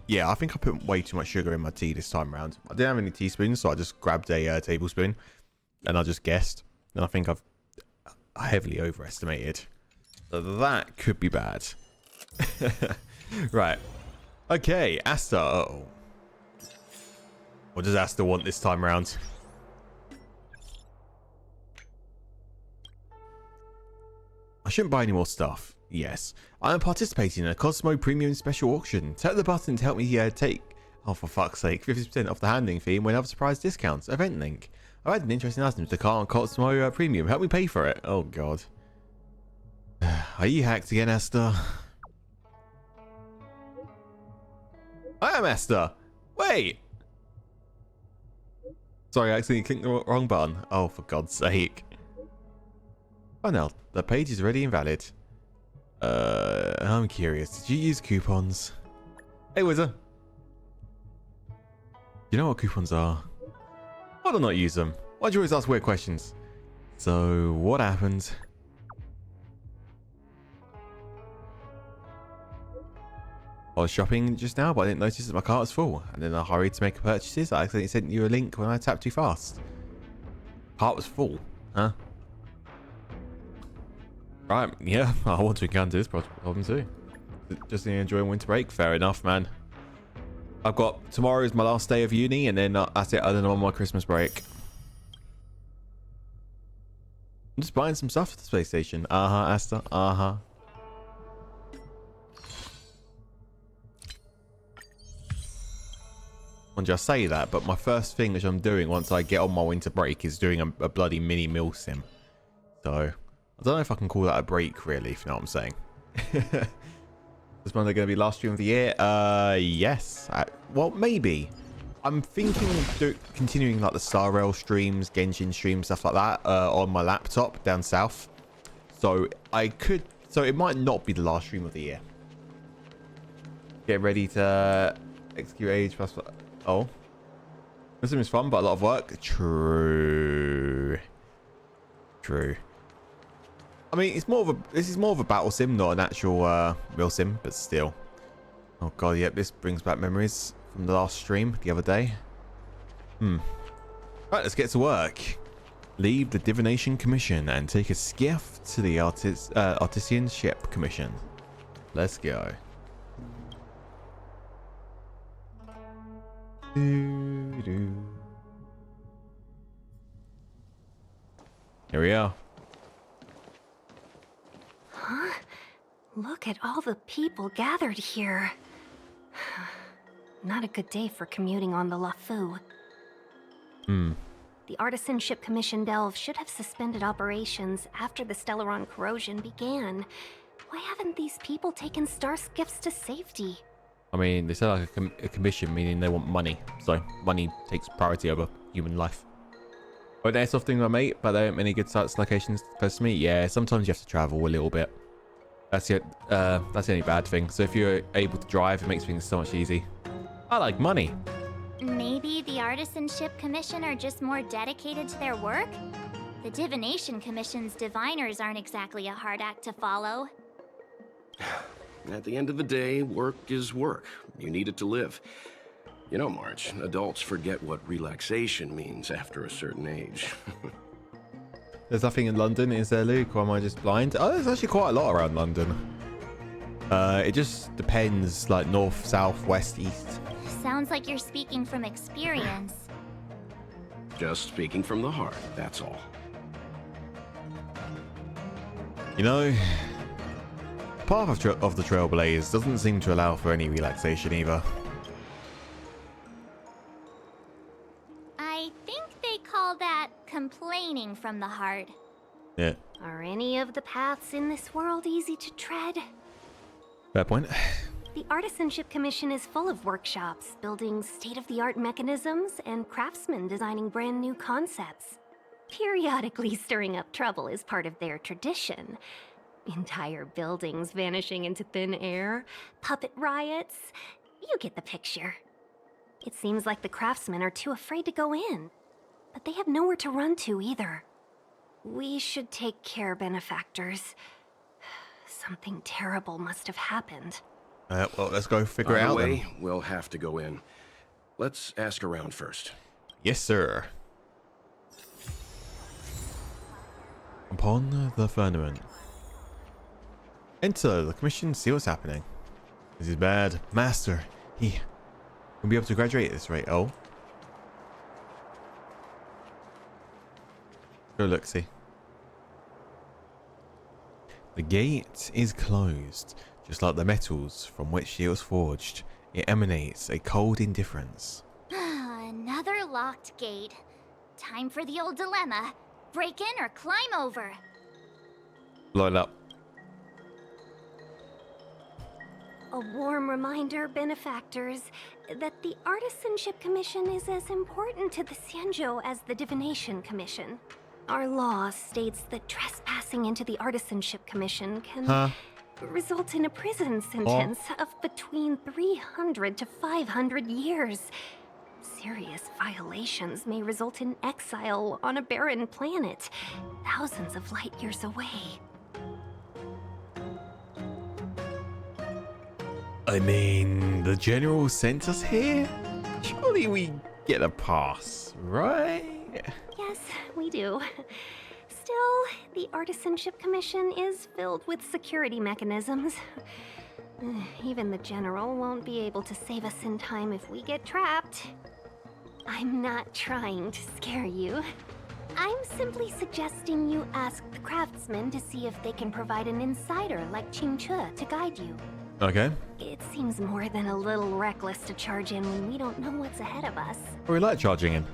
Yeah, I think I put way too much sugar in my tea this time around. I didn't have any teaspoons, so I just grabbed a tablespoon and I just guessed. And I think I've heavily overestimated. So that could be bad. Right. Okay, Asta. Uh-oh. What does Asta want this time around? I shouldn't buy any more stuff. Yes. I am participating in a Cosmo Premium Special Auction. Tap the button to help me take... Oh, for fuck's sake. 50% off the handling fee and win other surprise discounts. Event link. I've had an interesting item to the car on Cosmo Premium. Help me pay for it. Oh, God. Are you hacked again, Esther? I am Esther. Wait. Sorry, I accidentally clicked the wrong button. Oh, for God's sake. Oh, no. The page is already invalid. I'm curious. Did you use coupons? Hey, Wizard. You know what coupons are? Why do I not use them? Why do you always ask weird questions? So, what happened? I was shopping just now, but I didn't notice that my cart was full. And then I hurried to make purchases. I accidentally sent you a link when I tapped too fast. Cart was full, huh? Right, yeah, I want to encounter this problem too. Just enjoying winter break? Fair enough, man. I've got... Tomorrow is my last day of uni, and then that's it. I don't know on my Christmas break. I'm just buying some stuff for the space station. Uh-huh, Asta. Uh-huh. I just say that, but my first thing which I'm doing once I get on my winter break is doing a bloody mini mill sim. So... I don't know if I can call that a break, really, if you know what I'm saying. Is Monday going to be last stream of the year? Yes. Well, maybe. I'm thinking of continuing like the Star Rail streams, Genshin streams, stuff like that on my laptop down south. So I could... So it might not be the last stream of the year. Get ready to execute age plus... Oh. Muslim is fun, but a lot of work. True. True. I mean, it's more of a... This is more of a battle sim, not an actual real sim, but still. Oh god, yep, this brings back memories from the last stream the other day. Right, let's get to work. Leave the Divination Commission and take a skiff to the Artisan Ship Commission. Let's go. Here we are. Huh? Look at all the people gathered here. Not a good day for commuting on the LaFu. The Artisan Ship Commission Delve should have suspended operations after the Stellaron corrosion began. Why haven't these people taken star skiffs to safety? I mean, they said like a commission, meaning they want money. So money takes priority over human life. Oh, they're softening my mate, but there aren't many good sites locations close to me. Yeah, sometimes you have to travel a little bit. That's it. That's the only bad thing. So if you're able to drive, it makes things so much easy. I like money. Maybe the Artisan Ship Commission are just more dedicated to their work? The Divination Commission's diviners aren't exactly a hard act to follow. At the end of the day, work is work. You need it to live. You know, March, adults forget what relaxation means after a certain age. There's nothing in London, is there, Luke? Or am I just blind? Oh, there's actually quite a lot around London. It just depends, like north, south, west, east. Sounds like you're speaking from experience. Just speaking from the heart, that's all. You know, the path of the Trailblaze doesn't seem to allow for any relaxation either. I think they call that complaining from the heart. Yeah. Are any of the paths in this world easy to tread? Fair point. The Artisan Ship Commission is full of workshops, building state-of-the-art mechanisms, and craftsmen designing brand new concepts. Periodically stirring up trouble is part of their tradition. Entire buildings vanishing into thin air, puppet riots. You get the picture. It seems like the craftsmen are too afraid to go in, but they have nowhere to run to either. We should take care, benefactors. Something terrible must have happened. Well, let's go figure it By the out way, then. we'll have to go in. Let's ask around first. Yes, sir. Upon the firmament. Enter the commission, see what's happening. This is bad. Master, he will be able to graduate at this rate. Oh. Go look, see. The gate is closed, just like the metals from which it was forged. It emanates a cold indifference. Another locked gate. Time for the old dilemma. Break in or climb over. Blow it up. A warm reminder, benefactors, that the Artisanship Commission is as important to the Xianzhou as the Divination Commission. Our law states that trespassing into the Artisanship Commission can result in a prison sentence of between 300 to 500 years. Serious violations may result in exile on a barren planet, thousands of light years away. I mean, the general sent us here? Surely we get a pass, right? Yes, we do. Still, the Artisanship Commission is filled with security mechanisms. Even the General won't be able to save us in time if we get trapped. I'm not trying to scare you. I'm simply suggesting you ask the craftsmen to see if they can provide an insider like Qingche to guide you. Okay. It seems more than a little reckless to charge in when we don't know what's ahead of us. We like charging in.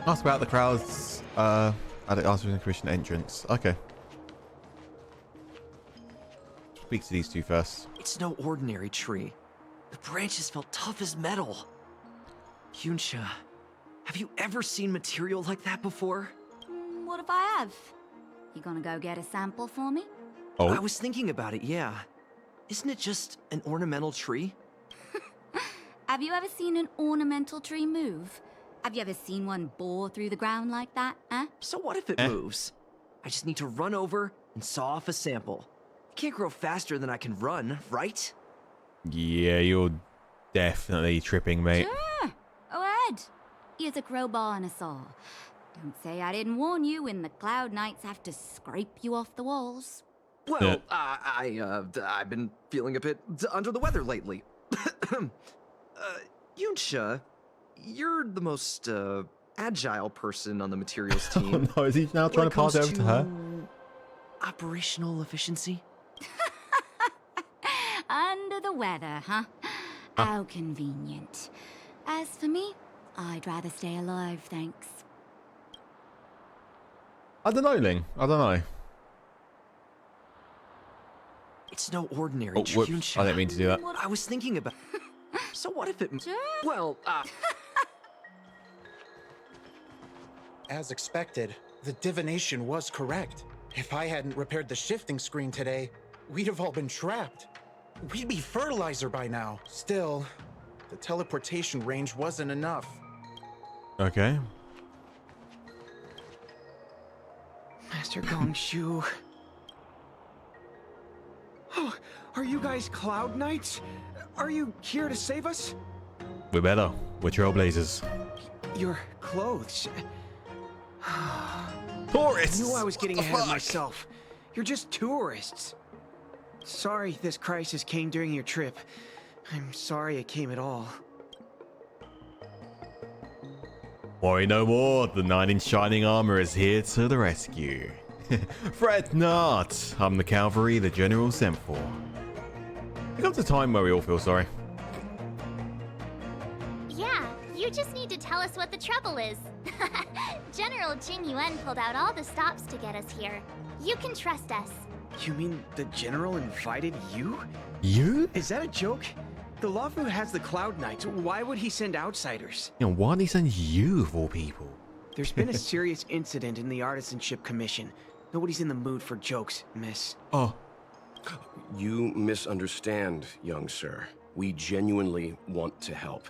Ask about the crowds at the Artisanship Commission entrance. Okay. Speak to these two first. It's no ordinary tree. The branches felt tough as metal. Yunsha, have you ever seen material like that before? What if I have? You gonna go get a sample for me? Oh. I was thinking about it, yeah. Isn't it just an ornamental tree? Have you ever seen an ornamental tree move? Have you ever seen one bore through the ground like that, huh? So what if it moves? I just need to run over and saw off a sample. It can't grow faster than I can run, right? Yeah, you're definitely tripping, mate. Sure. Go ahead. Here's a crowbar and a saw. Don't say I didn't warn you when the Cloud Knights have to scrape you off the walls. Well, I've been feeling a bit under the weather lately. Yunsha, you're the most agile person on the materials team. Oh no, is he now trying to pass it over to her? Operational efficiency? Under the weather, huh? How convenient. As for me, I'd rather stay alive, thanks. I don't know, Ling. I don't know. It's no ordinary Oh, whoops. Yunsha. I didn't mean to do that. I was thinking about... So what if it... Sure. Well, As expected, the divination was correct. If I hadn't repaired the shifting screen today, we'd have all been trapped. We'd be fertilizer by now. Still, the teleportation range wasn't enough. Okay. Master Gongshu. Oh, are you guys Cloud Knights? Are you here to save us? We better. We're trailblazers. Your clothes. Tourists! I knew I was getting What the ahead of fuck? myself. You're just tourists. Sorry this crisis came during your trip. I'm sorry it came at all. Worry no more. The knight in shining armor is here to the rescue. Fret not. I'm the cavalry the general sent for. There comes a time where we all feel sorry. Yeah, you just need to tell us what the trouble is. General Jing Yuan pulled out all the stops to get us here. You can trust us. You mean the General invited you? You? Is that a joke? The Luofu has the Cloud Knights. Why would he send outsiders? You know, why did he send you of all people? There's been a serious incident in the Artisanship Commission. Nobody's in the mood for jokes, miss. Oh. You misunderstand, young sir. We genuinely want to help.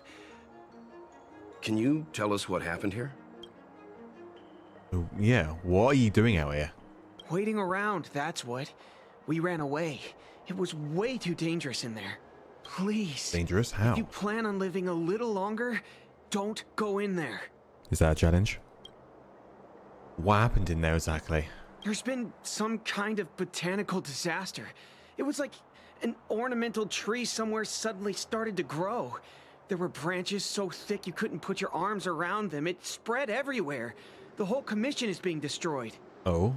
Can you tell us what happened here? Yeah, what are you doing out here? Waiting around, that's what. We ran away. It was way too dangerous in there. Please. Dangerous? How? If you plan on living a little longer, don't go in there. Is that a challenge? What happened in there exactly? There's been some kind of botanical disaster. It was like an ornamental tree somewhere suddenly started to grow. There were branches so thick you couldn't put your arms around them. It spread everywhere. The whole commission is being destroyed. Oh?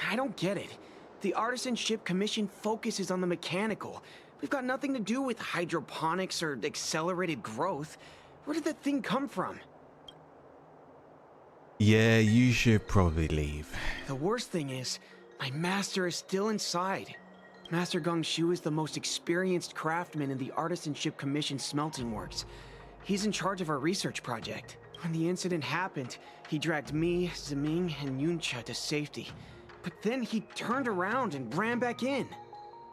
I don't get it. The Artisanship Commission focuses on the mechanical. We've got nothing to do with hydroponics or accelerated growth. Where did that thing come from? Yeah, you should probably leave. The worst thing is, my master is still inside. Master Gongshu is the most experienced craftsman in the Artisanship Commission smelting works. He's in charge of our research project. When the incident happened, he dragged me, Zeming, and Yuncha to safety. But then he turned around and ran back in.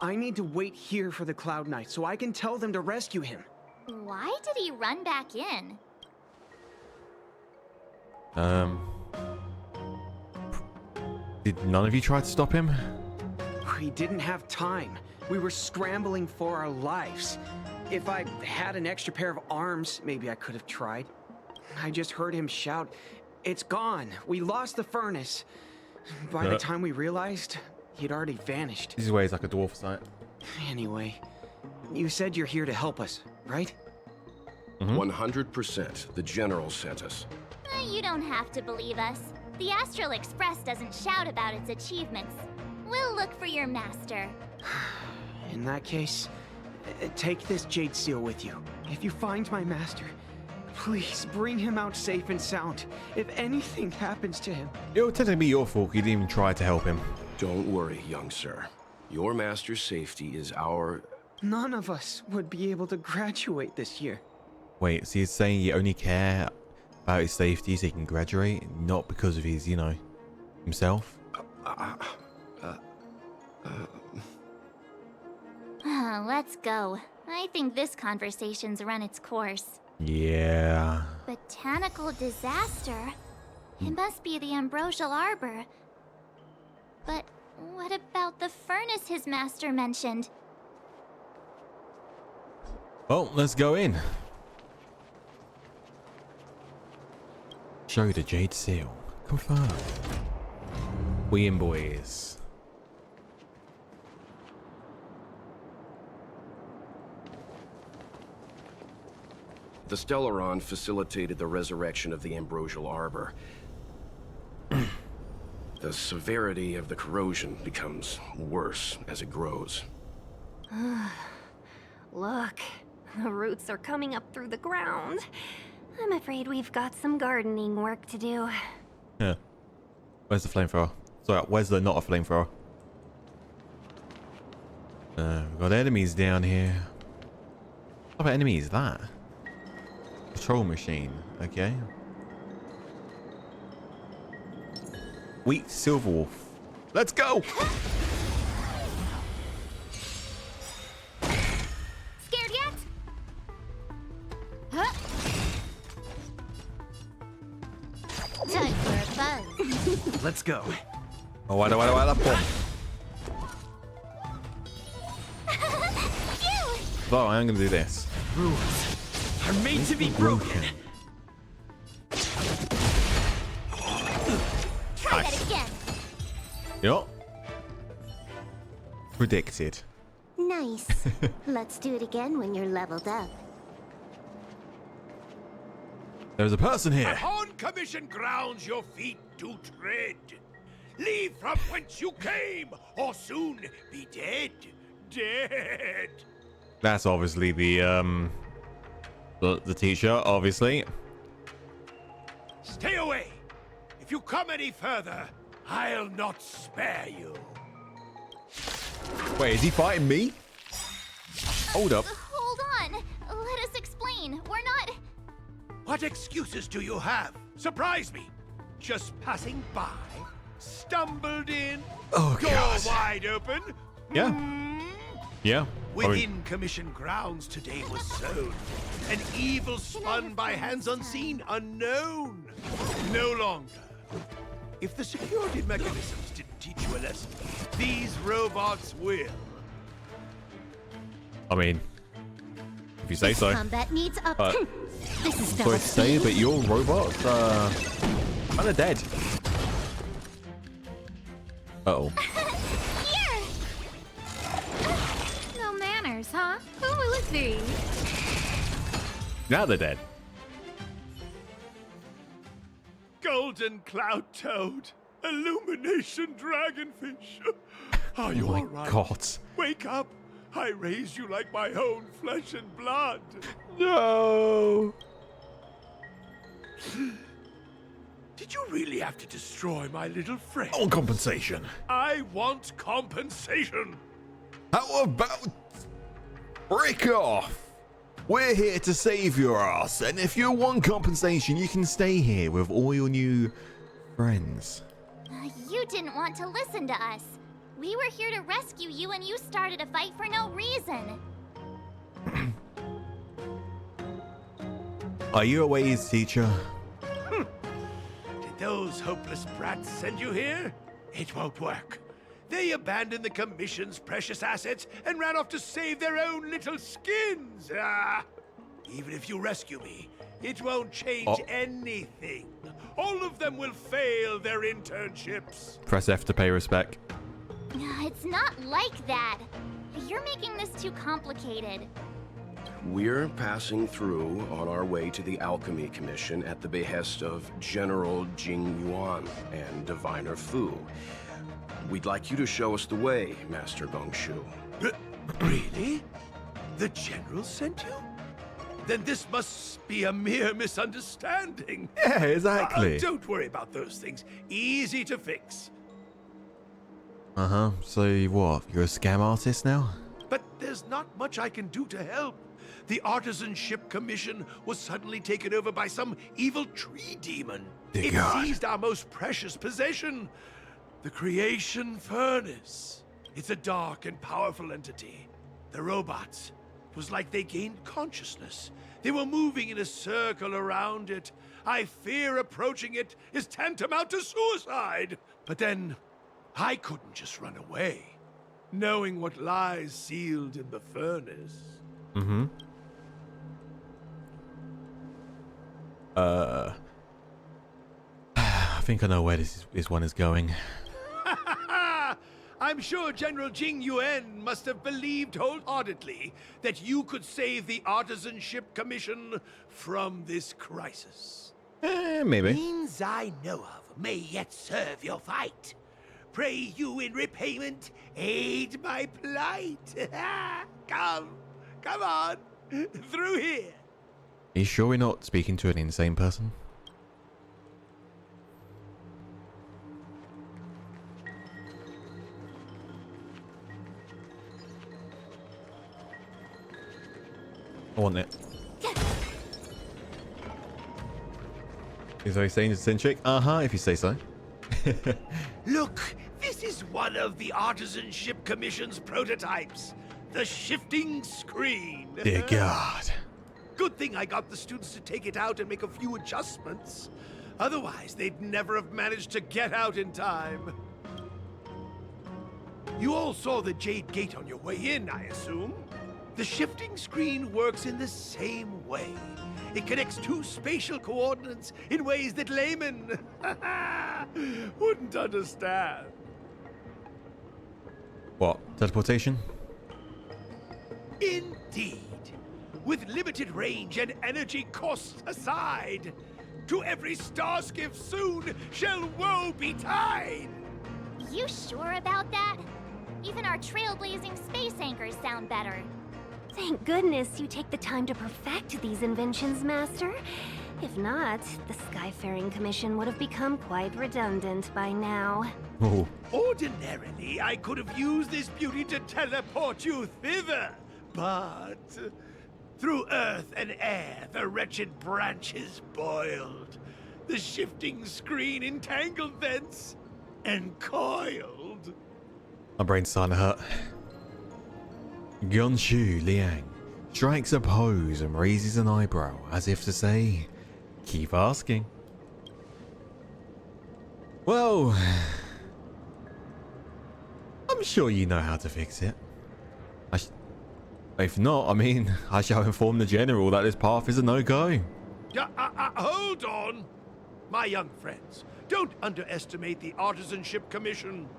I need to wait here for the Cloud Knight so I can tell them to rescue him. Why did he run back in? Did none of you try to stop him? We didn't have time. We were scrambling for our lives. If I had an extra pair of arms, maybe I could have tried. I just heard him shout, "It's gone! We lost the furnace!" By the time we realized, he'd already vanished. This is where he's like a dwarf sight. Anyway, you said you're here to help us, right? 100%. The General sent us. You don't have to believe us. The Astral Express doesn't shout about its achievements. We'll look for your master. In that case, take this jade seal with you. If you find my master, please bring him out safe and sound. If anything happens to him... It would technically be your fault. You didn't even try to help him. Don't worry, young sir. Your master's safety is our... None of us would be able to graduate this year. Wait, so he's saying you only care about his safety so he can graduate, not because of his, you know, himself? Let's go. I think this conversation's run its course. Yeah. Botanical disaster? It must be the Ambrosial Arbor. But what about the furnace his master mentioned? Well, let's go in. Show the jade seal. Confirm. We in, boys. The Stellaron facilitated the resurrection of the Ambrosial Arbor. The severity of the corrosion becomes worse as it grows. Look, the roots are coming up through the ground. I'm afraid we've got some gardening work to do. Yeah. Where's the flamethrower? Sorry, where's the not a flamethrower? We've got enemies down here. What type of enemy is that? Patrol machine. Okay. Weak silver wolf. Let's go! Scared yet? Huh? Time for a buzz. Let's go. Oh, why do I bomb? Oh, I am gonna do this. Rules are made to be broken. Try that again. Yup. Predicted. Nice. Let's do it again when you're leveled up. There's a person here. On commission grounds your feet do tread. Leave from whence you came, or soon be dead. Dead. That's obviously the teacher, obviously. Stay away. If you come any further, I'll not spare you. Wait, is he fighting me? Hold up. Hold on. Let us explain. We're not... What excuses do you have? Surprise me. Just passing by, stumbled in, Oh, door God. wide open. Yeah. Yeah. Within commission grounds today was sown an evil spun by hands unseen, unknown. No longer. If the security mechanisms didn't teach you a lesson, these robots will. I mean, if you say so. Combat needs up. This is Sorry to say, but your robots are kind of dead. Uh-oh. Here! No manners, huh? Who will it be? Now they're dead. Golden cloud toad, illumination dragonfish. Are you Oh my all right? God. Wake up! I raised you like my own flesh and blood. No. Did you really have to destroy my little friend? On compensation. I want compensation. How about break off? We're here to save your ass, and if you want compensation, you can stay here with all your new friends. You didn't want to listen to us. We were here to rescue you and you started a fight for no reason. Are you a ways teacher? Did those hopeless brats send you here? It won't work. They abandoned the Commission's precious assets and ran off to save their own little skins. Even if you rescue me, it won't change anything. All of them will fail their internships. Press F to pay respect. It's not like that. You're making this too complicated. We're passing through on our way to the Alchemy Commission at the behest of General Jing Yuan and Diviner Fu. We'd like you to show us the way, Master Gongshu. Really? The General sent you? Then this must be a mere misunderstanding. Yeah, exactly. Don't worry about those things. Easy to fix. Uh-huh. So what? You're a scam artist now? But there's not much I can do to help. The Artisanship Commission was suddenly taken over by some evil tree demon. Dear It God. seized our most precious possession, the Creation Furnace. It's a dark and powerful entity. The robots, it was like they gained consciousness. They were moving in a circle around it. I fear approaching it is tantamount to suicide. But then, I couldn't just run away, knowing what lies sealed in the furnace. Mm-hmm. I think I know where this one is going. I'm sure General Jing Yuan must have believed wholeheartedly that you could save the Artisanship Commission from this crisis. Maybe. Means I know of may yet serve your fight. Pray you in repayment aid my plight. Come on, through here. Are you sure we're not speaking to an insane person? I want it. Is he saying it's eccentric? Uh-huh, if you say so. Look, this is one of the Artisanship Commission's prototypes. The shifting screen. Dear God. Good thing I got the students to take it out and make a few adjustments. Otherwise, they'd never have managed to get out in time. You all saw the Jade Gate on your way in, I assume? The shifting screen works in the same way. It connects two spatial coordinates in ways that laymen wouldn't understand. What? Teleportation? Indeed. With limited range and energy costs aside, to every star skiff soon shall woe betide. You sure about that? Even our trailblazing space anchors sound better. Thank goodness you take the time to perfect these inventions, Master. If not, the Skyfaring Commission would have become quite redundant by now. Oh. Ordinarily, I could have used this beauty to teleport you thither, but through earth and air, the wretched branches boiled. The shifting screen entangled thence and coiled. My brain's starting to hurt. Gonshu Liang strikes a pose and raises an eyebrow as if to say, keep asking. Well, I'm sure you know how to fix it. If not, I mean, I shall inform the general that this path is a no-go. Hold on! My young friends, don't underestimate the Artisanship Commission.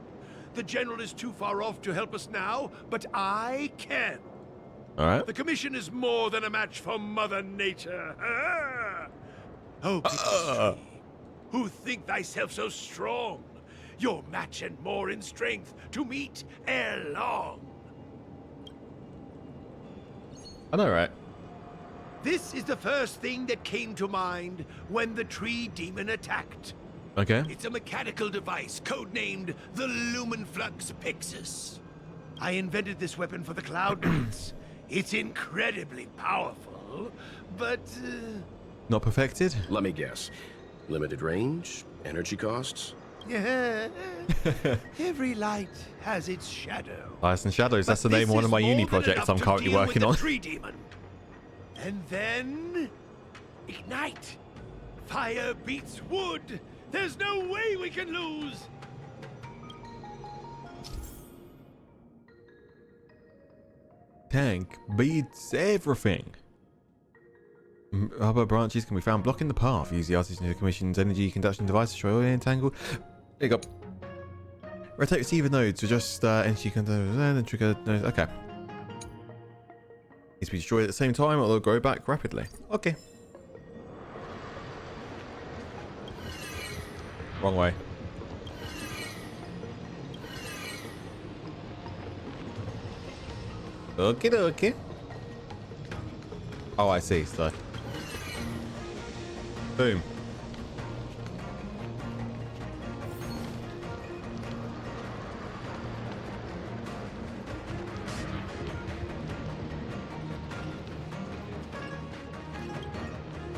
The General is too far off to help us now, but I can. Alright. The Commission is more than a match for Mother Nature. Oh, pitiful tree, who think thyself so strong? Your match and more in strength to meet ere long. I know, right? This is the first thing that came to mind when the tree demon attacked. Okay. It's a mechanical device codenamed the Lumenflux Pixis. I invented this weapon for the Cloud Knights. It's incredibly powerful, but... Not perfected? Let me guess. Limited range? Energy costs? Yeah. Every light has its shadow. Lights and Shadows, that's the But name of one this of my is uni more than projects enough I'm to currently deal with working the on. Tree demon. And then... ignite. Fire beats wood. There's no way we can lose. Tank beats everything. Rubber branches can be found blocking the path. Use the Artisanship Commission's energy conduction device to destroy all entangled. There you go. Rotate receiver nodes to adjust energy conduction and trigger nodes. Okay. Needs to be destroyed at the same time or they'll grow back rapidly. Okay. Wrong way. Okay. Oh, I see. So, boom.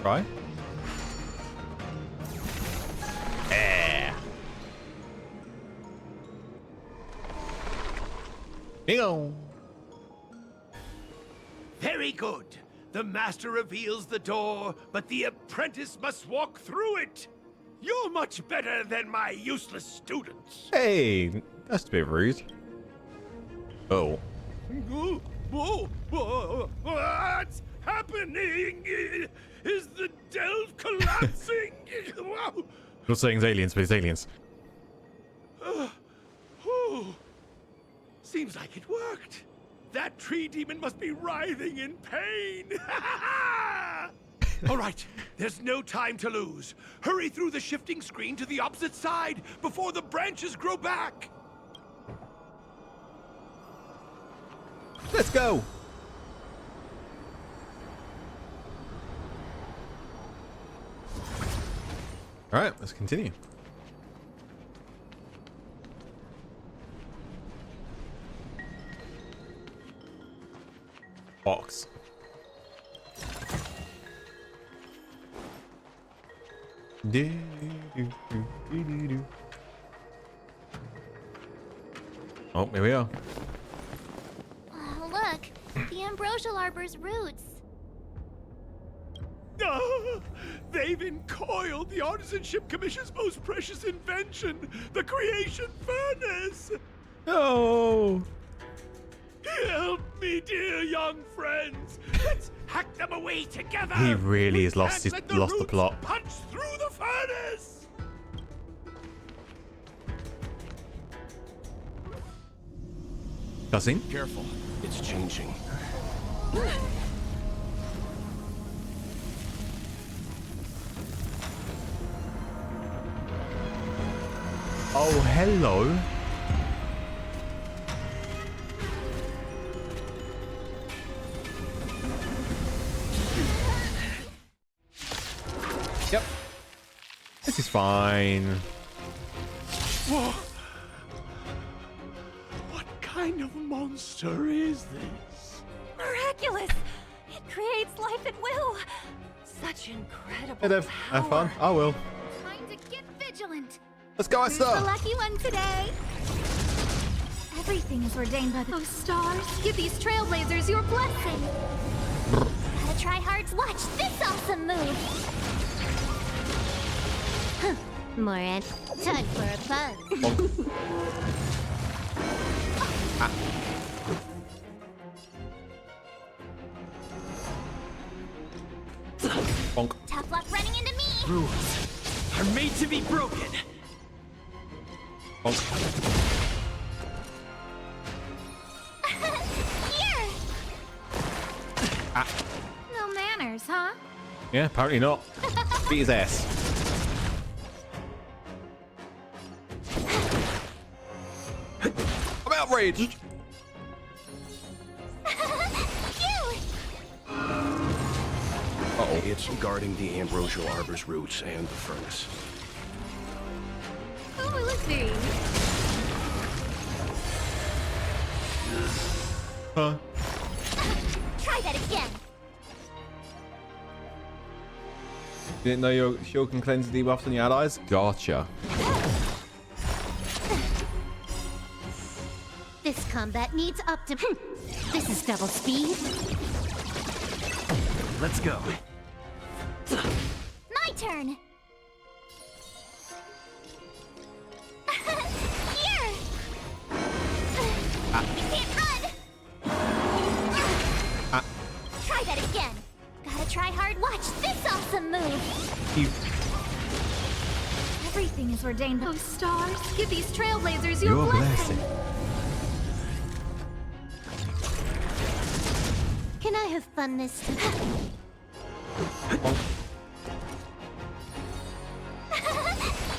Right. Bingo. Very good. The master reveals the door, but the apprentice must walk through it. You're much better than my useless students. Hey, that's a bit rude. Oh. What's happening? Is the delve collapsing? Not saying it's aliens, but it's aliens. Seems like it worked. That tree demon must be writhing in pain. All right, there's no time to lose. Hurry through the shifting screen to the opposite side before the branches grow back. Let's go. All right, let's continue. Box. Oh, here we are. Oh, look, the ambrosial arbor's roots. They've encoiled the Artisanship Commission's most precious invention, the creation furnace. Oh. Help me, dear young friends. Let's hack them away together. He really We has lost can't his let the plot. Punch through the furnace. Cussing? Careful. It's changing. Oh, hello. Yep. This is fine. Whoa. What kind of monster is this? Miraculous! It creates life at will. Such incredible Hey, Dev. Have fun. power. I will. Time to get vigilant. Let's go, Who's the Esther. lucky one today? Everything is ordained by those stars. Give these trailblazers your blessing. Gotta try hard to watch this awesome move. Moran, time for a buzz. Bonk. Ah. Bonk. Tough luck running into me. Rules are made to be broken. Bonk. Here. Ah. No manners, huh? Yeah, apparently not. Beat his ass. I'm outraged. Uh-oh. It's guarding the ambrosial arbor's roots and the furnace. Oh, it looks very... Huh? Try that again. Didn't know your shield can cleanse debuffs on your allies? Gotcha. This combat needs This is double speed. Let's go. My turn. Here. You can't run. Try that again. Gotta try hard. Watch this awesome move. You. Everything is ordained. Those stars, give these trailblazers your Your blessing. blessing. Can I have fun this time? Bonk.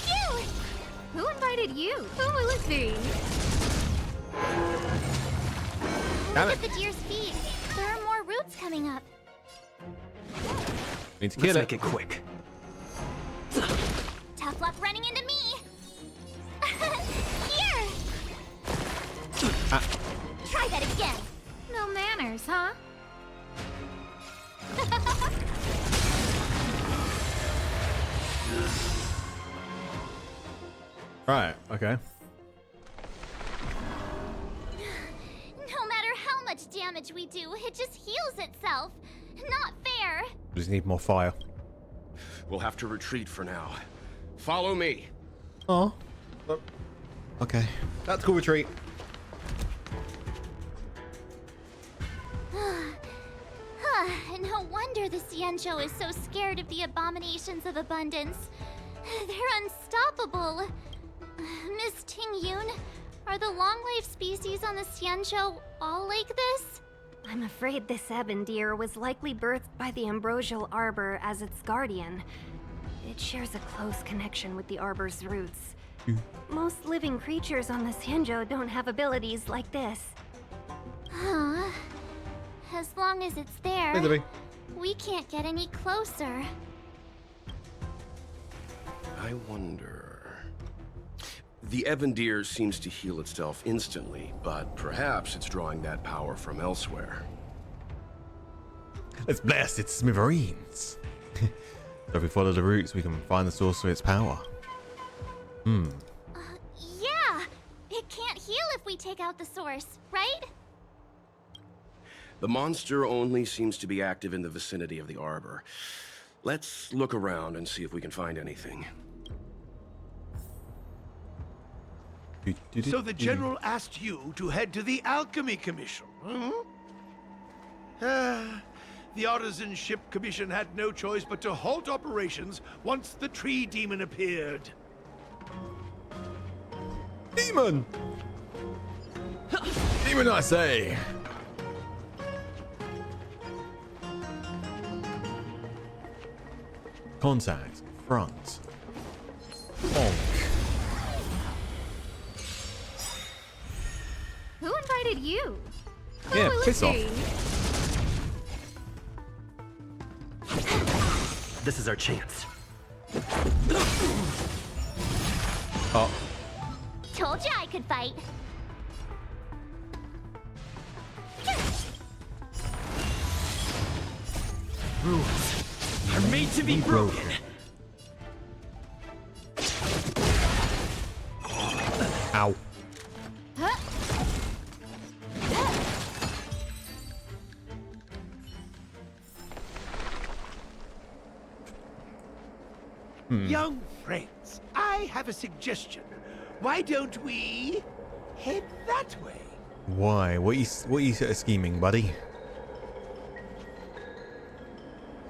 Phew. Who invited you? Oh, it looks very... Damn Look it. at the deer's feet. There are more roots coming up. Need to Let's kill make it. it quick. Tough luck running into me. Here. Ah. Try that again. No manners, huh? Right, okay. No matter how much damage we do, it just heals itself. Not fair. We just need more fire. We'll have to retreat for now. Follow me. Oh. Okay. Tactical retreat. No wonder the Xianzhou is so scared of the abominations of abundance. They're unstoppable. Miss Tingyun, are the long-lived species on the Xianzhou all like this? I'm afraid this ebon deer was likely birthed by the ambrosial arbor as its guardian. It shares a close connection with the arbor's roots. Most living creatures on the Xianzhou don't have abilities like this. Huh. As long as it's there, Hey, Debbie. we can't get any closer. I wonder... The ebon deer seems to heal itself instantly, but perhaps it's drawing that power from elsewhere. Let's blast its smithereens. So if we follow the roots, we can find the source of its power. Yeah! It can't heal if we take out the source, right? The monster only seems to be active in the vicinity of the arbor. Let's look around and see if we can find anything. So the General asked you to head to the Alchemy Commission, the Artisan Ship Commission had no choice but to halt operations once the tree demon appeared. Demon! Demon, I say! Contact. Front. Bonk. Who invited you? Yeah, Oh, piss off. This is our chance. Oh. Told you I could fight. Rules are made to be broken. Ow. Young friends, I I have a suggestion. Why don't we head that way? Why? What are you scheming, buddy?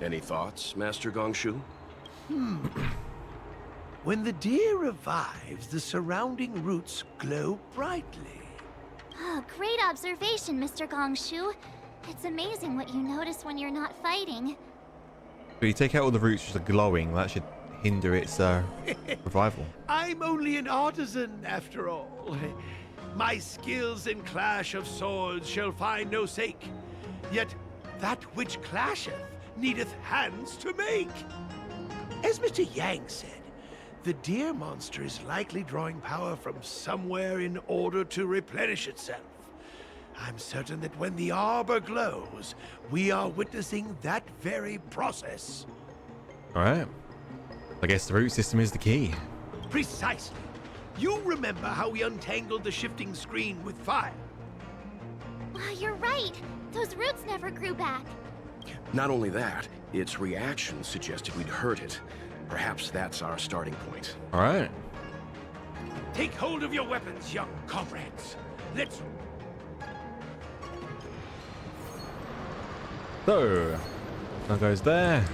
Any thoughts, Master Gongshu? When the deer revives, the surrounding roots glow brightly. Oh, great observation, Mr. Gongshu. It's amazing what you notice when you're not fighting. But you take out all the roots which are glowing, that should hinder its revival. I'm only an artisan, after all. My skills in clash of swords shall find no sake. Yet that which clasheth needeth hands to make. As Mr. Yang said, the deer monster is likely drawing power from somewhere in order to replenish itself. I'm certain that when the arbor glows, we are witnessing that very process. Alright. I guess the root system is the key. Precisely. You remember how we untangled the shifting screen with fire? You're right. Those roots never grew back. Not only that, its reaction suggested we'd hurt it. Perhaps that's our starting point. Alright. Take hold of your weapons, young comrades. Let's... So, that goes there.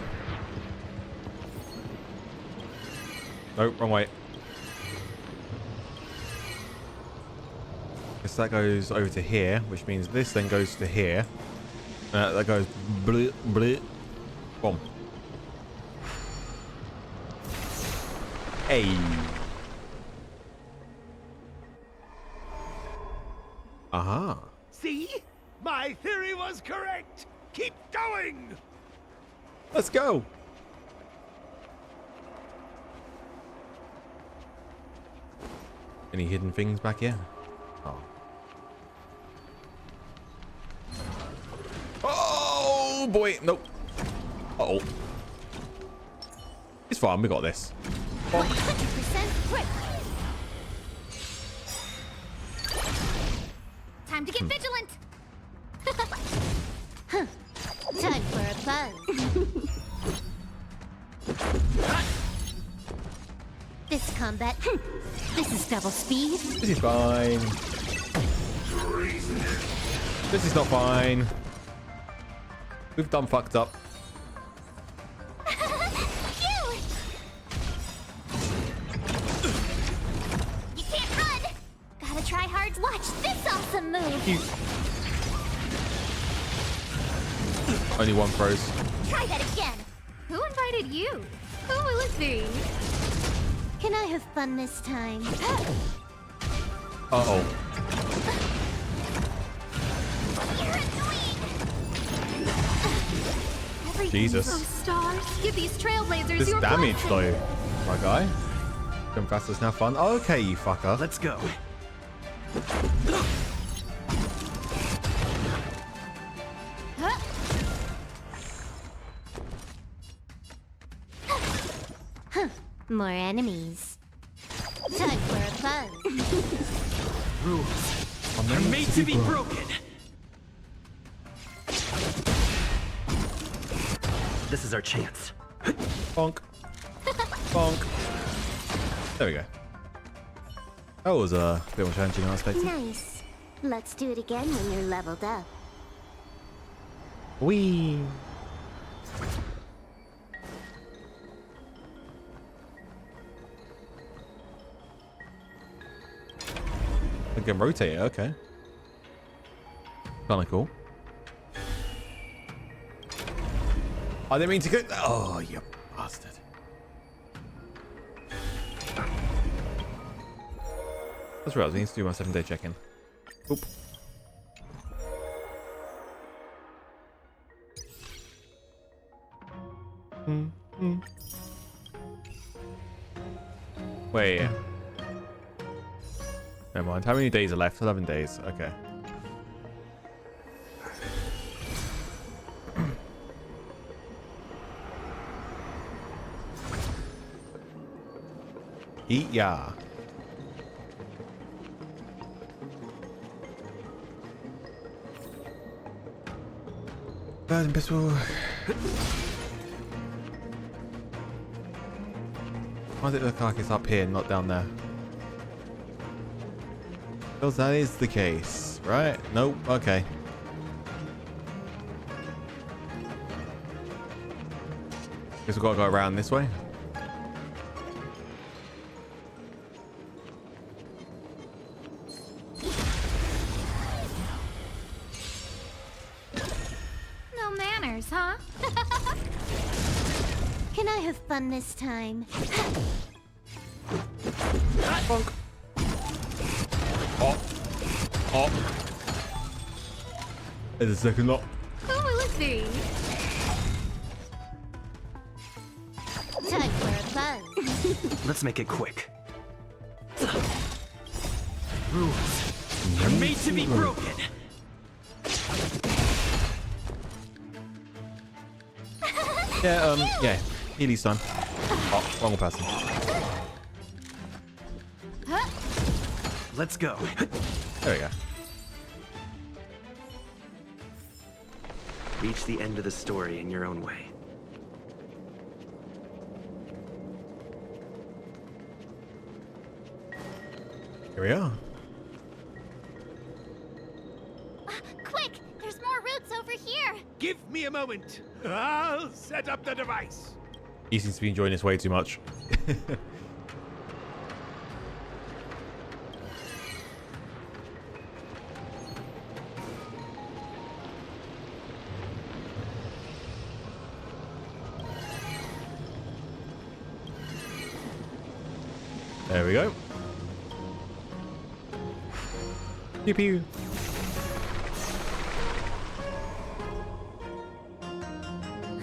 Nope, wrong way. Guess that goes over to here, which means this then goes to here. That goes bleh, bleh. Boom. Hey. Aha. See? My theory was correct. Keep going. Let's go. Any hidden things back here? Oh. Oh boy, nope. Uh-oh. It's fine, we got this. 100% grip. Time to get vigilant. Time for a buzz. This combat. This is double speed. This is fine. This is not fine. We've done fucked up. Phew! You can't run. Gotta try hard. Watch this awesome move. Only one froze. Try that again. Who invited you? Who will it be? Can I have fun this time? Uh-oh. You're annoying. Jesus. Oh, stars, give these trailblazers This your damage, blessing. though, my guy. Come faster, now fun. Okay, you fucker. Let's go. More enemies. Time for a buzz. Rules are made to be broken. This is our chance. Bonk. Bonk. There we go. That was a bit more challenging than I expected. Nice. Let's do it again when you're leveled up. Whee! I can rotate it, okay. Kinda cool. I didn't mean to go. Oh, you bastard. That's right, I need to do my 7-day check-in. Oop. Wait. Never mind. How many days are left? 11 days. Okay. Eat ya. Burning pistol. Why does it look like it's up here, not down there? Because that is the case, right? Nope. Okay. Guess we've got to go around this way. No manners, huh? Can I have fun this time? Bonk. Oh. Oh. There's a second lot. Who will it be? Time for a buzz. Let's make it quick. Rules are made to be broken. Yeah, Healy's time. Oh, wrong person. Let's go. There we go. Reach the end of the story in your own way. Here we are. Quick! There's more routes over here! Give me a moment. I'll set up the device. He seems to be enjoying this way too much. There we go. Pew pew.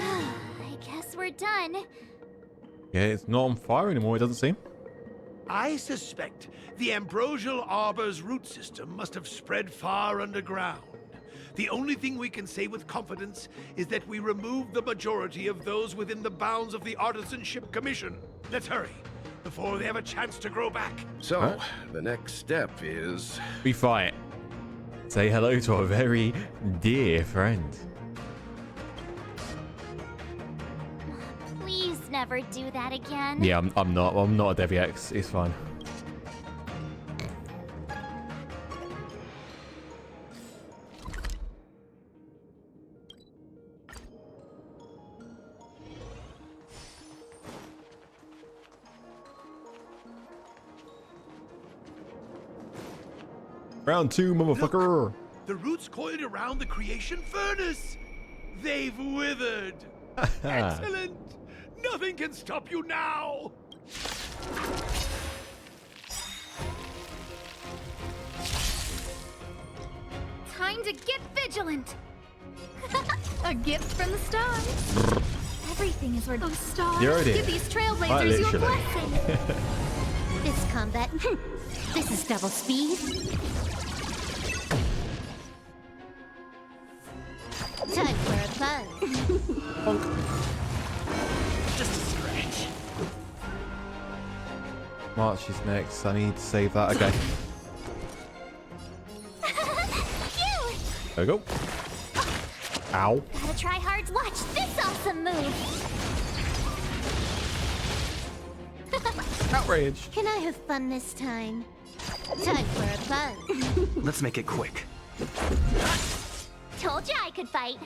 I guess we're done. Yeah, it's not on fire anymore, it doesn't seem. I suspect the Ambrosial Arbor's root system must have spread far underground. The only thing we can say with confidence is that we removed the majority of those within the bounds of the Artisanship Commission. Let's hurry, before they have a chance to grow back. So, the next step is... We fight. Say hello to our very dear friend. Please never do that again. Yeah, I'm not a Devi X. It's fine. Round 2, motherfucker. Look, the roots coiled around the creation furnace. They've withered. Excellent. Nothing can stop you now. Time to get vigilant. A gift from the stars. Everything is where those stars You're right. give these trailblazers Quite your literally. blessing. This combat. This is double speed. Time for a buzz. Just a scratch. March is next. I need to save that. Okay. Phew! There we go. Ow. Gotta try hard to watch this awesome move. Outrage. Can I have fun this time? Time for a buzz. Let's make it quick. Told you I could fight.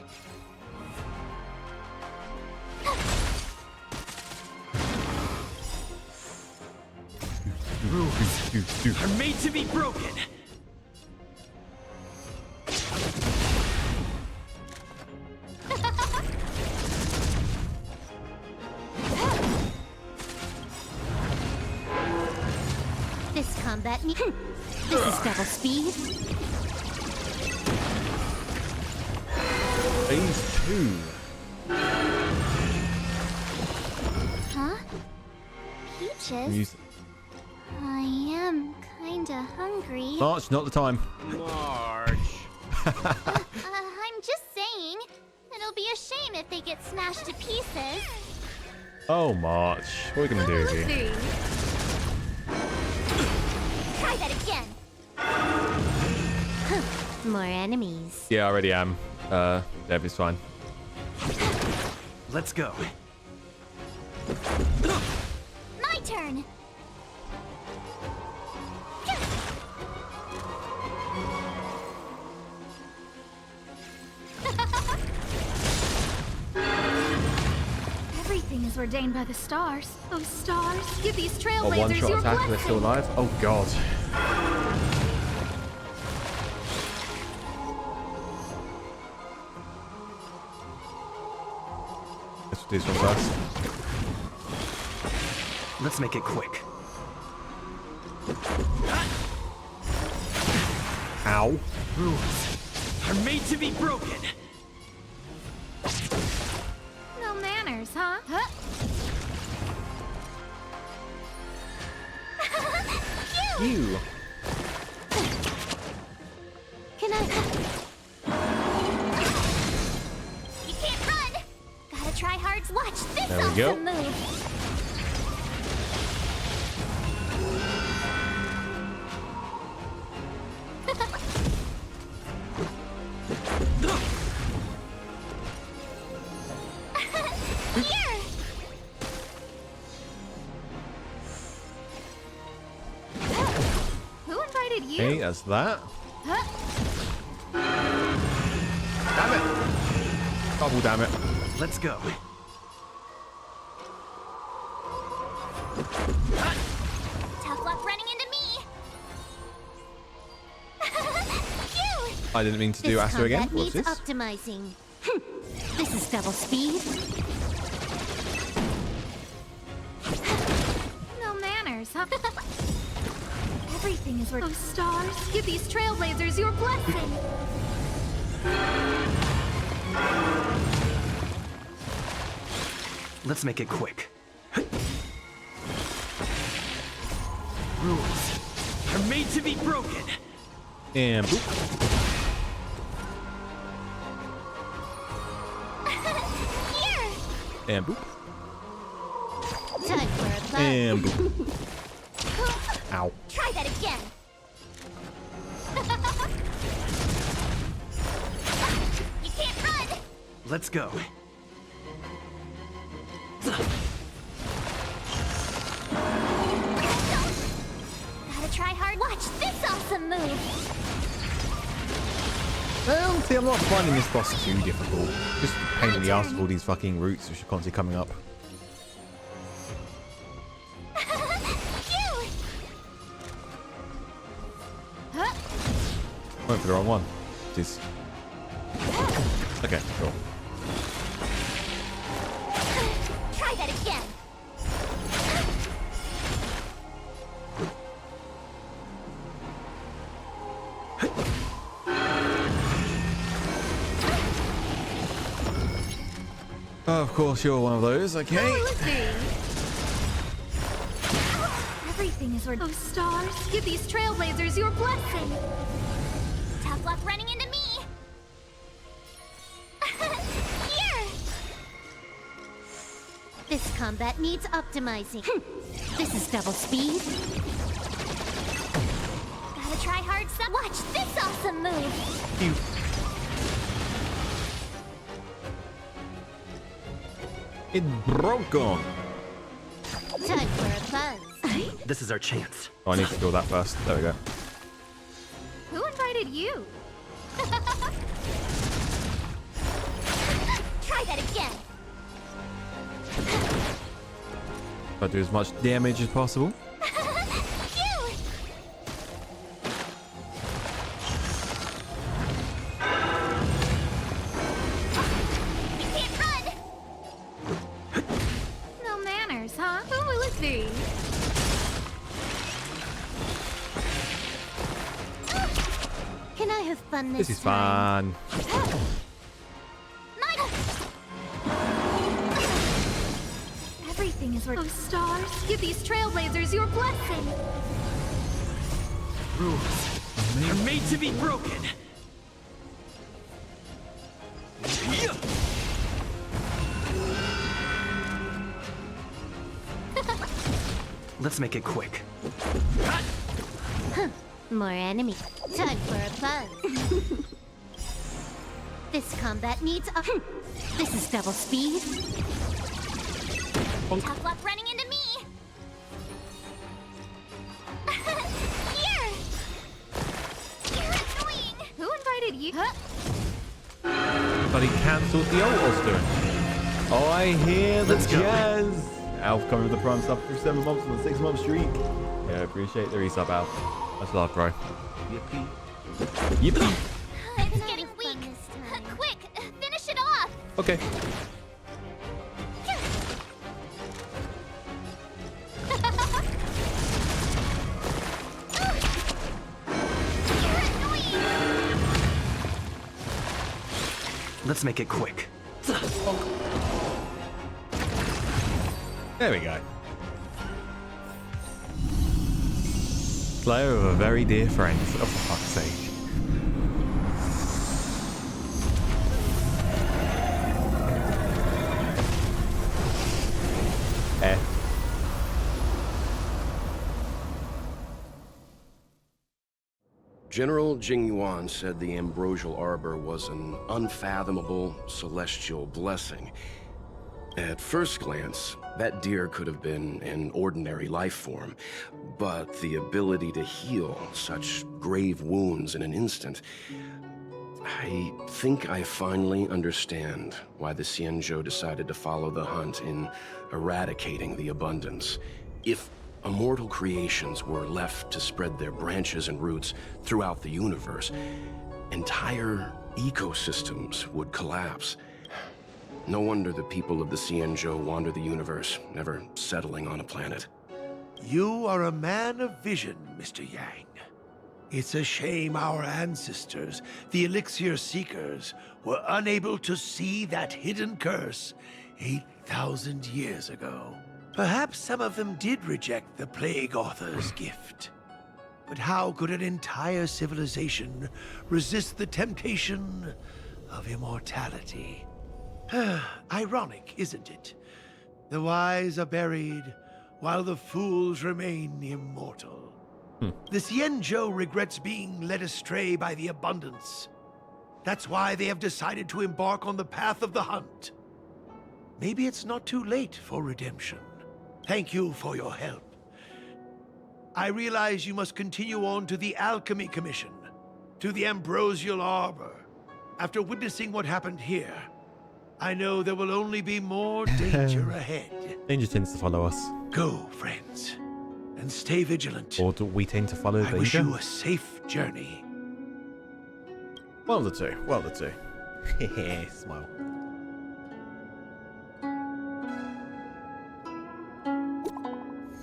Rules are made to be broken. This combat. This is double speed. Phase 2. Huh? Peaches? Use I am kinda hungry. March, not the time. March. I'm just saying. It'll be a shame if they get smashed to pieces. Oh, March. What are we going to do with you? Try that again. More enemies. Yeah, I already am. Dev is fine. Let's go. My turn. turn. Everything is ordained by the stars. Those stars give these A trailblazers one-shot your attack if they're blessing. still alive. Oh god. Let's do this one first. Let's make it quick. Ow. Rules are made to be broken. No manners, huh? You. Can I? You can't run. Gotta try hard. Watch this There we go. awesome move. Here. Who invited you? Okay, that's that. Huh? Damn it. Double damn it. Let's go. Tough luck running into me. Phew. I didn't mean to do Aster again. What's this? optimizing. This is double speed. No manners, huh? Everything is where those stars give these trailblazers your blessing. Let's make it quick. Rules are made to be broken. And boop. Here. And boop. Time for a buzz. And boop. Ow. Try that again. You can't run. Let's go. Gotta try hard. Watch this awesome move. Well, see, I'm not finding this boss too difficult. Just a pain in the ass of all these fucking routes which are constantly coming up. Phew. Went for the wrong one. Just... Okay, cool. Try that again. Of course, you're one of those, okay? Everything is where those stars give these trailblazers your blessing. Tough luck running into me. Here. This combat needs optimizing. This is double speed. Gotta try hard. Watch this awesome move. It broke on. Time for a buzz. This is our chance. Oh, I need to kill that first. There we go. Who invited you? Try that again. Try to do as much damage as possible. Phew. You can't run. No manners, huh? Who will it be? Can I have fun This is time? fun. Everything is where those stars give these trailblazers your blessing. Rules are made to be broken. Let's make it quick. More enemy. Time for a buzz. This combat needs up. This is double speed. Tough luck running into me. you. But he cancelled the ult I was doing. Oh, I hear the Let's go. jazz. Alf coming with the prime sub through 7 months on the 6-month streak. Yeah, appreciate the resub, Alf. Much love, bro. Yippee. Yippee. It's getting weak. Quick, finish it off. Okay. You're annoying. Let's make it quick. There we go. Slayer of a very dear friend. Oh, for fuck's sake. General Jing Yuan said the ambrosial arbor was an unfathomable celestial blessing. At first glance, that deer could have been an ordinary life form, but the ability to heal such grave wounds in an instant... I think I finally understand why the Xianzhou decided to follow the hunt in eradicating the abundance. If immortal creations were left to spread their branches and roots throughout the universe, entire ecosystems would collapse. No wonder the people of the Xianzhou wander the universe, never settling on a planet. You are a man of vision, Mr. Yang. It's a shame our ancestors, the Elixir Seekers, were unable to see that hidden curse 8,000 years ago. Perhaps some of them did reject the Plague Author's gift. But how could an entire civilization resist the temptation of immortality? Ironic, isn't it? The wise are buried, while the fools remain immortal. The Xianzhou regrets being led astray by the abundance. That's why they have decided to embark on the path of the hunt. Maybe it's not too late for redemption. Thank you for your help. I realize you must continue on to the Alchemy Commission, to the Ambrosial Arbor. After witnessing what happened here, I know there will only be more danger ahead. Danger tends to follow us. Go, friends, and stay vigilant. Or do we tend to follow I danger? wish you a safe journey. Well, the two. Well, the two. Smile.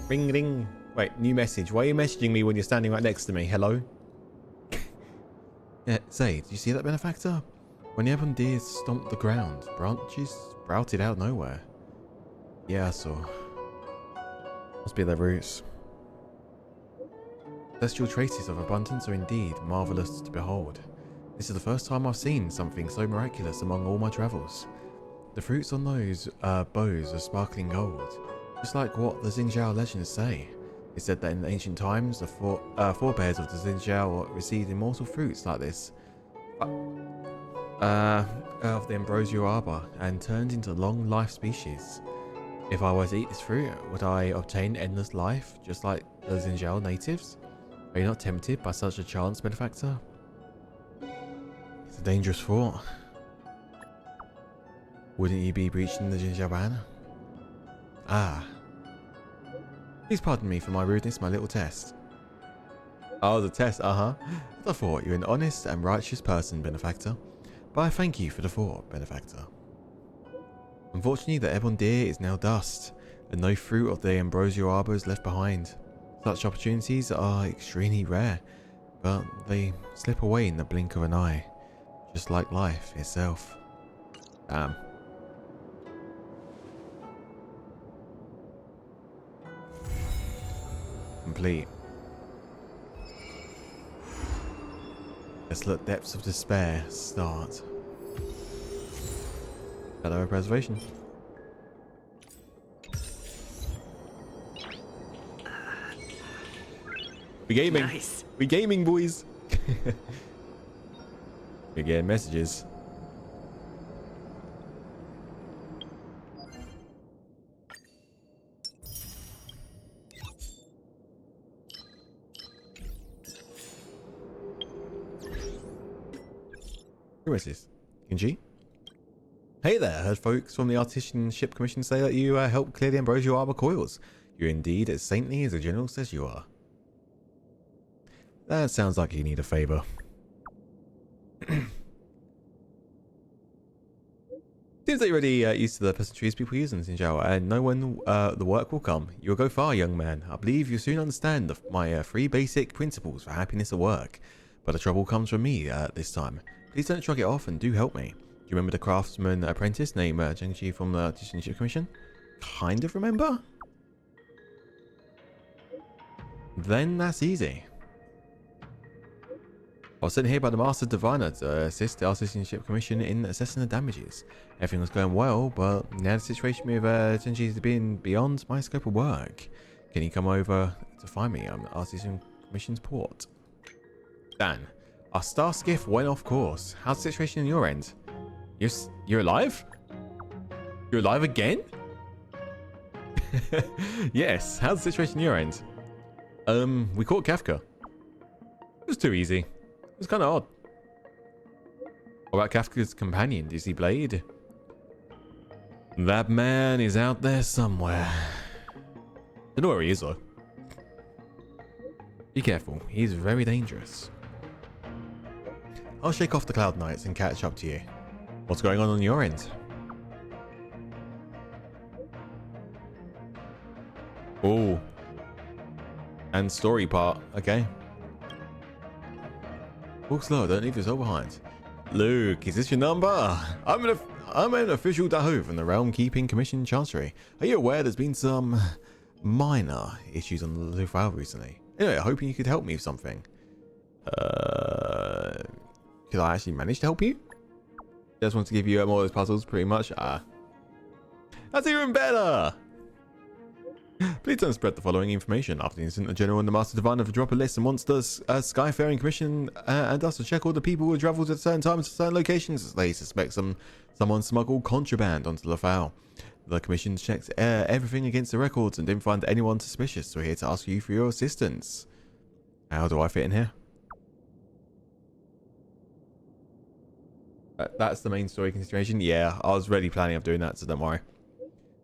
Ring ding. Wait, new message. Why are you messaging me when you're standing right next to me? Hello? Yeah, Zay, did you see that, Benefactor? When the ebon deer stomped the ground, branches sprouted out nowhere. Yeah, I saw. Must be their roots. Celestial traces of abundance are indeed marvelous to behold. This is the first time I've seen something so miraculous among all my travels. The fruits on those bows are sparkling gold, just like what the Xinjiao legends say. It said that in ancient times, the forebears of the Xinjiao received immortal fruits like this of the ambrosial arbor and turned into long-life species. If I were to eat this fruit, would I obtain endless life, just like the Xinjiao natives? Are you not tempted by such a chance, Benefactor? It's a dangerous thought. Wouldn't you be breaching the Xinjiao ban? Ah. Please pardon me for my rudeness, my little test. Oh, the test, I thought you're an honest and righteous person, Benefactor. But I thank you for the thought, Benefactor. Unfortunately, the ebon deer is now dust, and no fruit of the ambrosial arbor is left behind. Such opportunities are extremely rare, but they slip away in the blink of an eye, just like life itself. Damn. Complete. Let's let depths of despair start. Hello, preservation. We gaming. Nice. We gaming, boys. We're getting messages. Who is this? Kinji? Hey there, heard folks from the Artisanship Commission say that you helped clear the ambrosial arbor coils. You're indeed as saintly as the general says you are. That sounds like you need a favor. Seems that you're already used to the pleasantries people use in Luzeal, and know when the work will come. You'll go far, young man. I believe you'll soon understand my 3 basic principles for happiness at work. But the trouble comes from me this time. Please don't shrug it off and do help me. Do you remember the craftsman apprentice named Zhengji from the Artisanship Commission? Kind of remember? Then that's easy. I was sent here by the Master Diviner to assist the Artisanship Commission in assessing the damages. Everything was going well, but now the situation with Zhengji is being beyond my scope of work. Can you come over to find me on the Artisan Commission's port? Dan, our star skiff went off course. How's the situation on your end? You're alive? You're alive again? Yes, how's the situation on your end? We caught Kafka. It was too easy. It was kind of odd. What about Kafka's companion, Dizzy Blade? That man is out there somewhere. Don't know where he is though. Be careful, he's very dangerous. I'll shake off the Cloud Knights and catch up to you. What's going on your end? Oh. And story part, okay. Walk slow, don't leave your soul behind. Luke, is this your number? I'm an official Dahu from the Realm Keeping Commission Chancery. Are you aware there's been some minor issues on the Luzeal recently? Anyway, I'm hoping you could help me with something. Could I actually manage to help you? Just want to give you more of those puzzles, pretty much. That's even better! Please don't spread the following information. After the incident, the General and the Master Diviner have dropped a list and wants the Skyfaring Commission and us to check all the people who travel at certain times to certain locations. They suspect someone smuggled contraband onto Luzeal. The Commission checked everything against the records and didn't find anyone suspicious, so we're here to ask you for your assistance. How do I fit in here? That's the main story consideration. Yeah, I was already planning on doing that, so don't worry.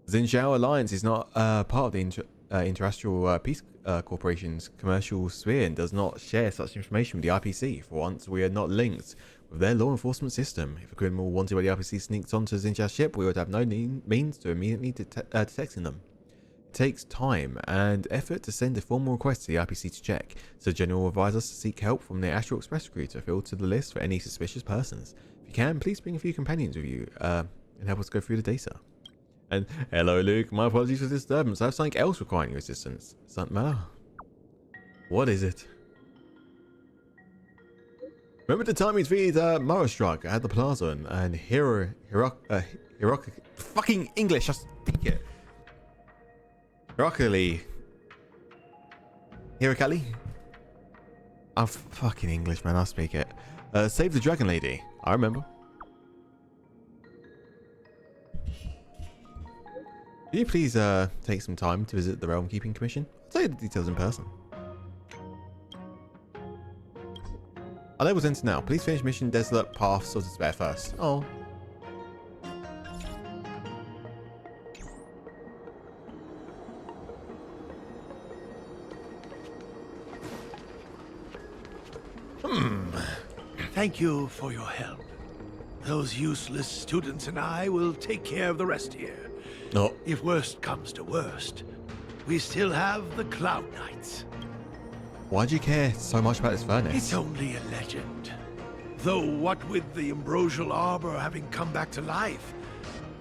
Luzeal Alliance is not part of the Interastral Peace Corporation's commercial sphere and does not share such information with the IPC. For once, we are not linked with their law enforcement system. If a criminal wanted by the IPC sneaks onto Luzeal's ship, we would have no means to immediately detecting them. It takes time and effort to send a formal request to the IPC to check, so the General will advise us to seek help from the Astral Express crew to filter the list for any suspicious persons. If you can, please bring a few companions with you and help us go through the data. And hello, Luke. My apologies for the disturbance. I have something else requiring your assistance. Doesn't matter. What is it? Remember the time we defeated Marastruck at the plaza and fucking English, just speak it. Hirokali? I'm fucking English, man. I'll speak it. Save the Dragon Lady. I remember. Can you please take some time to visit the Realm Keeping Commission? I'll tell you the details in person. Our label's entered now. Please finish mission Desolate Paths of Despair first. Oh. Thank you for your help. Those useless students and I will take care of the rest here. No. If worst comes to worst, we still have the Cloud Knights. Why do you care so much about this furnace? It's only a legend. Though what with the ambrosial arbor having come back to life,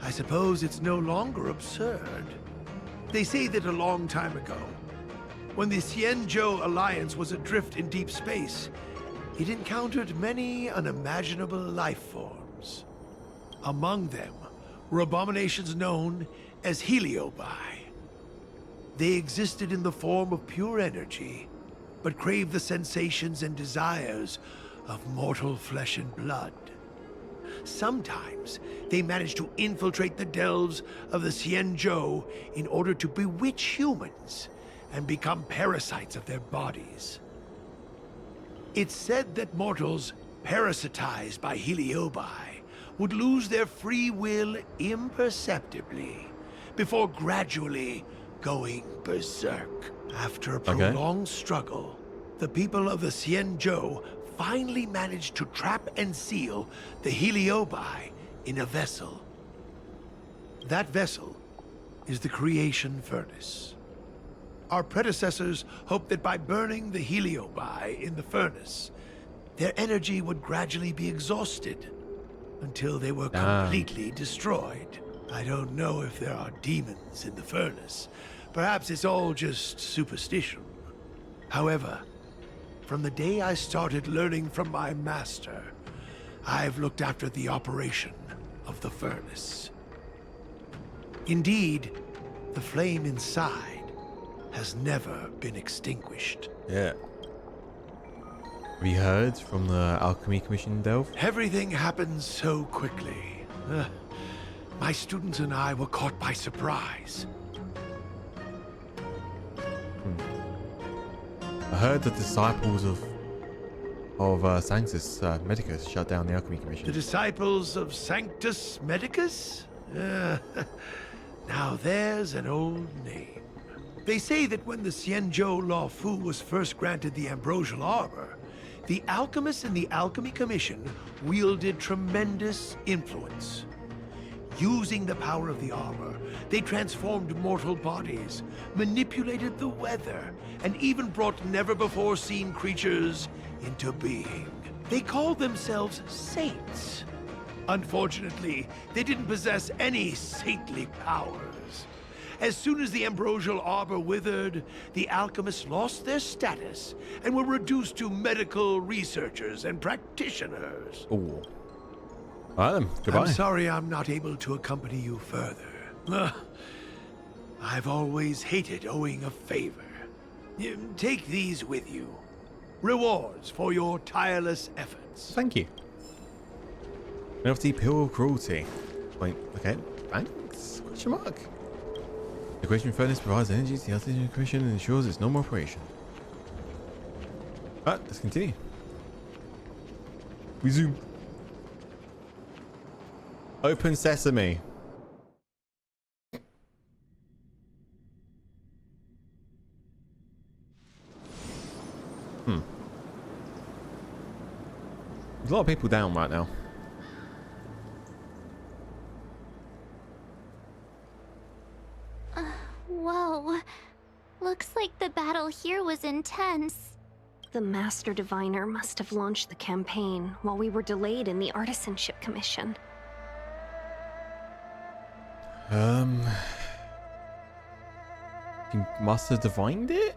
I suppose it's no longer absurd. They say that a long time ago, when the Xianzhou Alliance was adrift in deep space, it encountered many unimaginable life forms. Among them were abominations known as heliobi. They existed in the form of pure energy, but craved the sensations and desires of mortal flesh and blood. Sometimes they managed to infiltrate the delves of the Xianzhou in order to bewitch humans and become parasites of their bodies. It's said that mortals parasitized by heliobi, would lose their free will imperceptibly before gradually going berserk. After a prolonged struggle, the people of the Xianzhou finally managed to trap and seal the heliobi in a vessel. That vessel is the creation furnace. Our predecessors hoped that by burning the heliobi in the furnace, their energy would gradually be exhausted until they were completely destroyed. I don't know if there are demons in the furnace. Perhaps it's all just superstition. However, from the day I started learning from my master, I've looked after the operation of the furnace. Indeed, the flame inside has never been extinguished. Yeah. Have you heard from the Alchemy Commission, Delve? Everything happened so quickly. My students and I were caught by surprise. I heard the disciples of Sanctus Medicus shut down the Alchemy Commission. The disciples of Sanctus Medicus? Now there's an old name. They say that when the Xianzhou Law Fu was first granted the ambrosial arbor, the alchemists in the Alchemy Commission wielded tremendous influence. Using the power of the arbor, they transformed mortal bodies, manipulated the weather, and even brought never-before-seen creatures into being. They called themselves saints. Unfortunately, they didn't possess any saintly powers. As soon as the ambrosial arbor withered, the alchemists lost their status and were reduced to medical researchers and practitioners. Ooh. All right then, goodbye. I'm sorry I'm not able to accompany you further. I've always hated owing a favor. Take these with you. Rewards for your tireless efforts. Thank you. Penalty, pill, cruelty. Wait, okay, thanks? Question mark. The creation furnace provides energy to the Alchemy Commission and ensures its normal operation. Alright, let's continue. Resume. Open sesame. There's a lot of people down right now. Whoa. Looks like the battle here was intense. The Master Diviner must have launched the campaign while we were delayed in the Artisanship Commission. He must have divined it?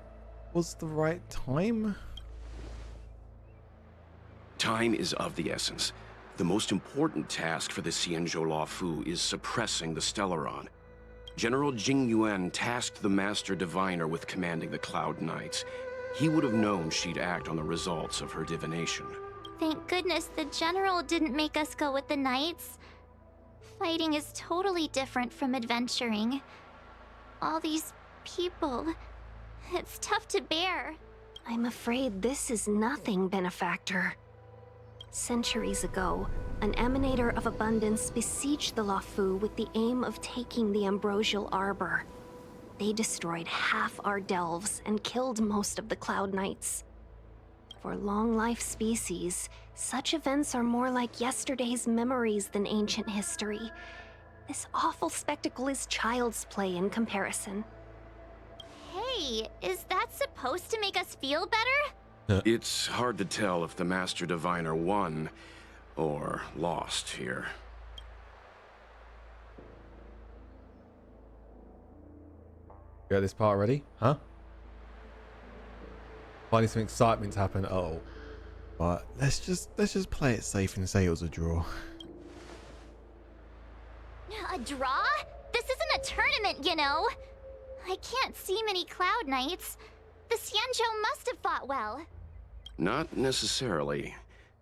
Was the right time? Time is of the essence. The most important task for the Xianzhou Law Fu is suppressing the stellaron. General Jing Yuan tasked the Master Diviner with commanding the Cloud Knights. He would have known she'd act on the results of her divination. Thank goodness the General didn't make us go with the Knights. Fighting is totally different from adventuring. All these people, it's tough to bear. I'm afraid this is nothing, Benefactor. Centuries ago, an emanator of abundance besieged the Lufu with the aim of taking the ambrosial arbor. They destroyed half our delves and killed most of the Cloud Knights. For long-life species, such events are more like yesterday's memories than ancient history. This awful spectacle is child's play in comparison. Hey, is that supposed to make us feel better? It's hard to tell if the Master Diviner won or lost here. You got this part already? Huh? Finally some excitement to happen. Oh. But let's just play it safe and say it was a draw. A draw? This isn't a tournament, you know. I can't see many Cloud Knights. The Xianzhou must have fought well. Not necessarily.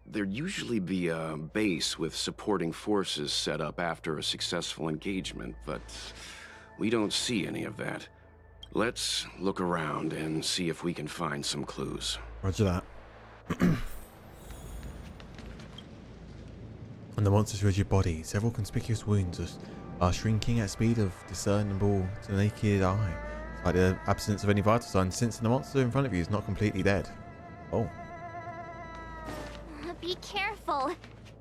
There'd usually be a base with supporting forces set up after a successful engagement, but we don't see any of that. Let's look around and see if we can find some clues. Roger that. On the monster's rigid body, several conspicuous wounds are shrinking at speed of discernible to the naked eye. It's like the absence of any vital signs since the monster in front of you is not completely dead. Oh. Be careful.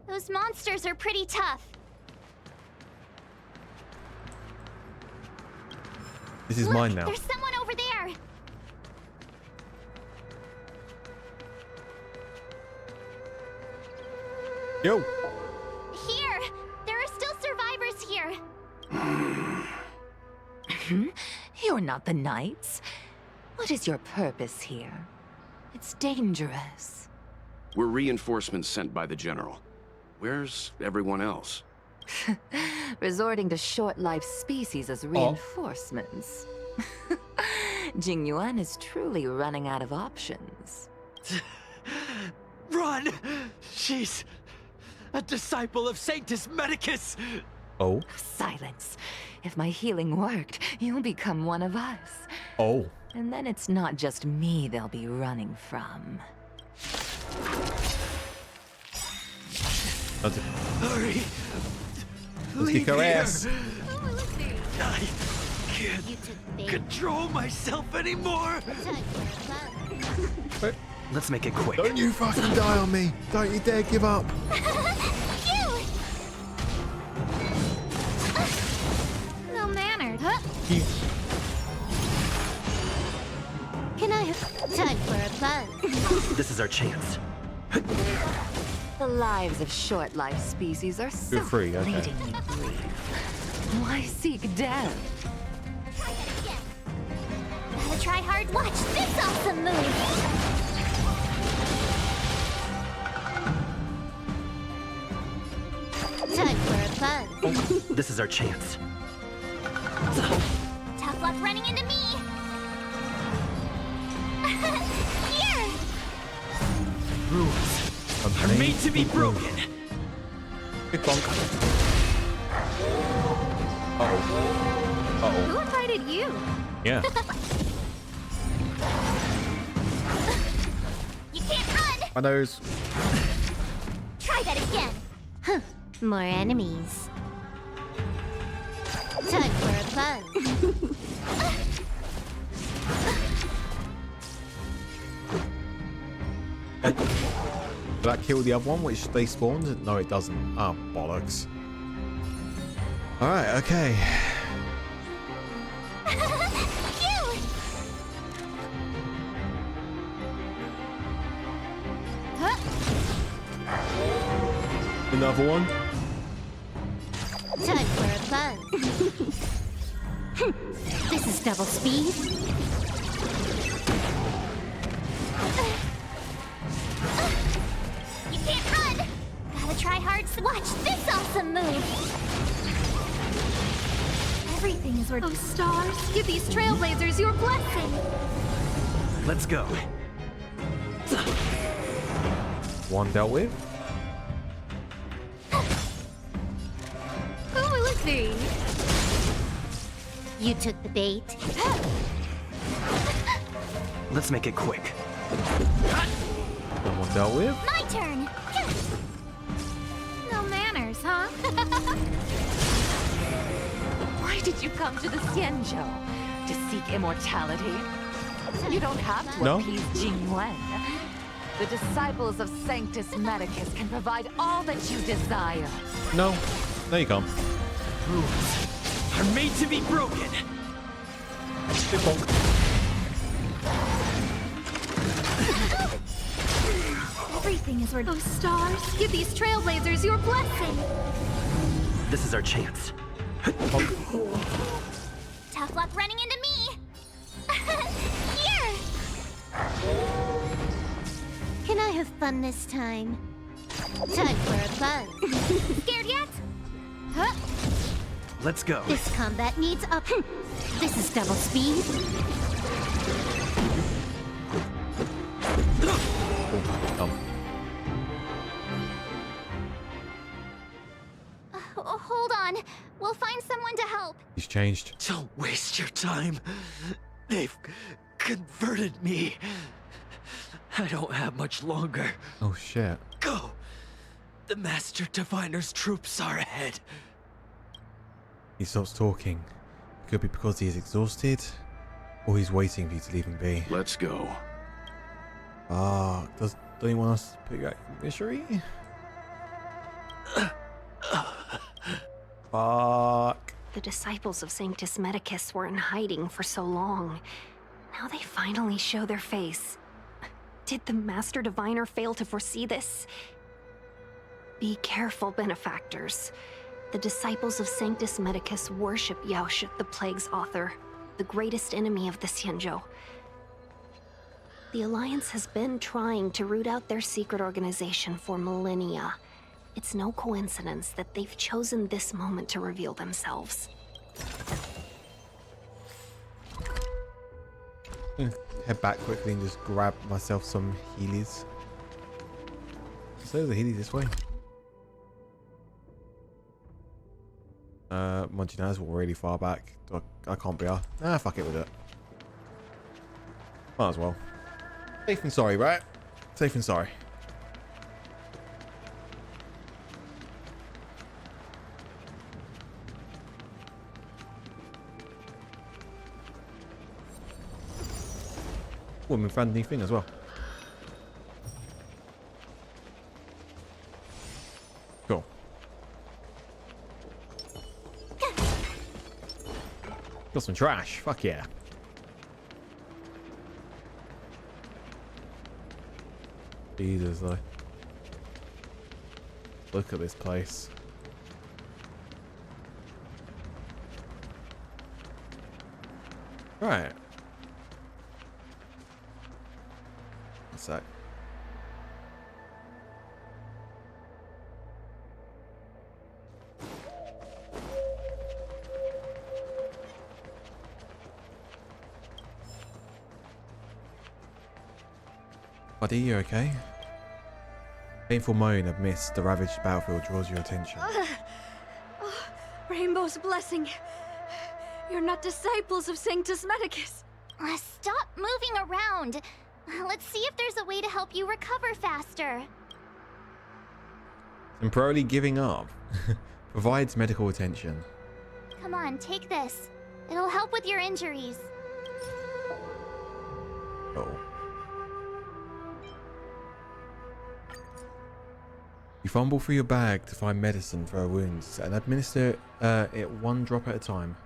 Those monsters are pretty tough. This is Look, mine now. There's someone over there. Yo! Here! There are still survivors here! You're not the Knights. What is your purpose here? It's dangerous. We're reinforcements sent by the General. Where's everyone else? Resorting to short-lived species as reinforcements. Jingyuan is truly running out of options. Run! She's a disciple of Sanctus Medicus! Oh. Silence. If my healing worked, you'll become one of us. Oh. And then it's not just me they'll be running from. Hurry! Let's kick her ass. I can't control myself anymore! Let's make it quick. Don't you fucking die on me. Don't you dare give up. No manners. Can I have time for a buzz? This is our chance. The lives of short-lived species are so free, okay. fleetingly brief. Why seek death? Try that again. Gotta try hard. Watch this awesome move. Time for a buzz. This is our chance. Tough luck running into me. Here. Rules are made to be broken. Big bonk. Uh-oh. Who invited you? Yeah. You can't run. My nose. Try that again. Huh. More enemies. Time for a buzz. Did that kill the other one which they spawned? No, it doesn't. Oh, bollocks. Alright, okay. Another one. Time for a buzz. This is double speed. You can't run. Gotta try hard. Watch this awesome move. Everything is worth. Oh, stars, give these trailblazers your blessing. Let's go. One dealt with. Who will it be? You took the bait. Let's make it quick. One dealt with. My turn. No manners, huh? Why did you come to the Xianzhou? To seek immortality? You don't have to No. appease Jingyuan. The disciples of Sanctus Medicus can provide all that you desire. No. No, you can't. Rules are made to be broken. Big bonk. Everything is worth. Oh, stars, give these trailblazers your blessing. This is our chance. Tough luck running into me. Here. Can I have fun this time? Time for a buzz. Scared yet? Huh? Let's go. This combat needs up. This is double speed. Hold on. We'll find someone to help. He's changed. Don't waste your time. They've converted me. I don't have much longer. Oh shit. Go. The Master Diviner's troops are ahead. He stops talking. It could be because he is exhausted, or he's waiting for you to leave him be. Let's go. Don't he want us to put you out of misery? Fuck. The disciples of Sanctus Medicus were in hiding for so long. Now they finally show their face. Did the Master Diviner fail to foresee this? Be careful, benefactors. The disciples of Sanctus Medicus worship Yaoshut, the Plague's author, the greatest enemy of the Xianzhou. The Alliance has been trying to root out their secret organization for millennia. It's no coincidence that they've chosen this moment to reveal themselves. I'm gonna head back quickly and just grab myself some Heelys. So the Heelys this way. Montinaz were really far back. I can't be asked. Nah, fuck it with it. Might as well. Safe and sorry, right? Safe and sorry. Oh, we found a new thing as well. Cool. Got some trash. Fuck yeah. Jesus, though. Look at this place. Right. One sec. Buddy, you okay? Painful moan amidst the ravaged battlefield draws your attention. Rainbow's blessing. You're not disciples of Sanctus Medicus. Stop moving around. Let's see if there's a way to help you recover faster. Temporarily giving up. Provides medical attention. Come on, take this. It'll help with your injuries. Oh. You fumble through your bag to find medicine for her wounds and administer it one drop at a time.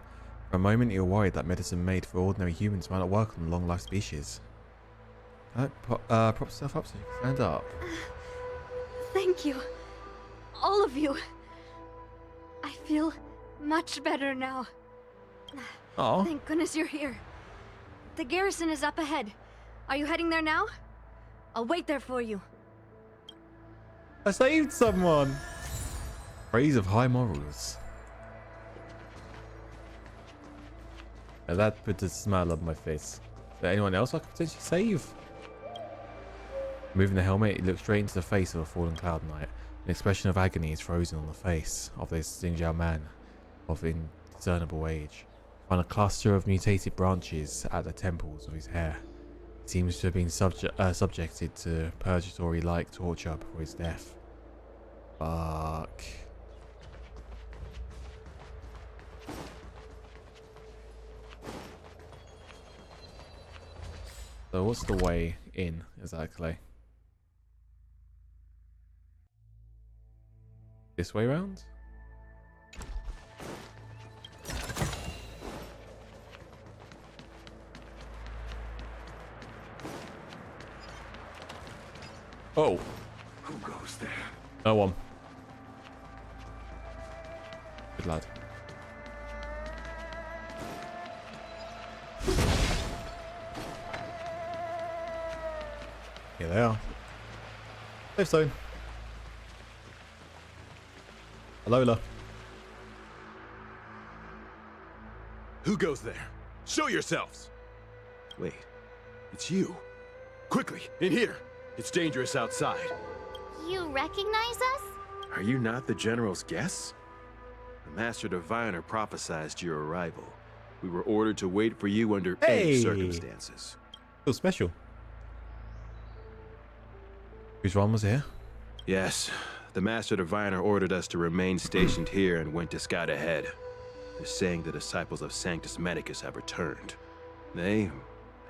For a moment, you're worried that medicine made for ordinary humans might not work on the long-life species. Prop yourself up so you can stand up. Thank you. All of you. I feel much better now. Oh. Thank goodness you're here. The garrison is up ahead. Are you heading there now? I'll wait there for you. I saved someone! Praise of high morals. Now that put a smile on my face. Is there anyone else I could potentially save? Moving the helmet, it looks straight into the face of a fallen Cloud Knight. An expression of agony is frozen on the face of this Xinjiao man of indiscernible age. On a cluster of mutated branches at the temples of his hair. He seems to have been subjected to purgatory-like torture before his death. Fuck. So what's the way in exactly? This way round? Oh. Who goes there? No one. Good lad. Here they are. Safe zone. Alola. Who goes there? Show yourselves! Wait, it's you. Quickly, in here. It's dangerous outside. You recognize us? Are you not the General's guests? The Master Diviner prophesized your arrival. We were ordered to wait for you under any circumstances. Feel special. Whose one was here? Yes, The Master Diviner ordered us to remain stationed here and went to scout ahead. They're saying the disciples of Sanctus Medicus have returned. They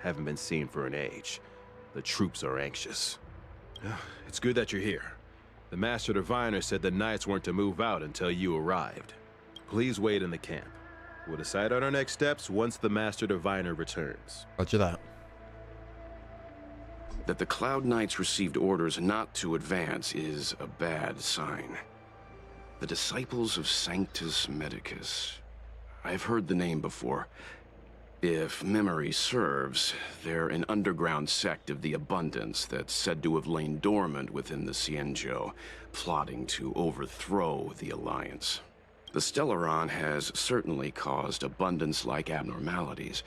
haven't been seen for an age. The troops are anxious. It's good that you're here. The Master Diviner said the Knights weren't to move out until you arrived. Please wait in the camp. We'll decide on our next steps once the Master Diviner returns. Roger that. That the Cloud Knights received orders not to advance is a bad sign. The Disciples of Sanctus Medicus. I've heard the name before. If memory serves, they're an underground sect of the Abundance that's said to have lain dormant within the Xianzhou, plotting to overthrow the Alliance. The Stellaron has certainly caused Abundance-like abnormalities.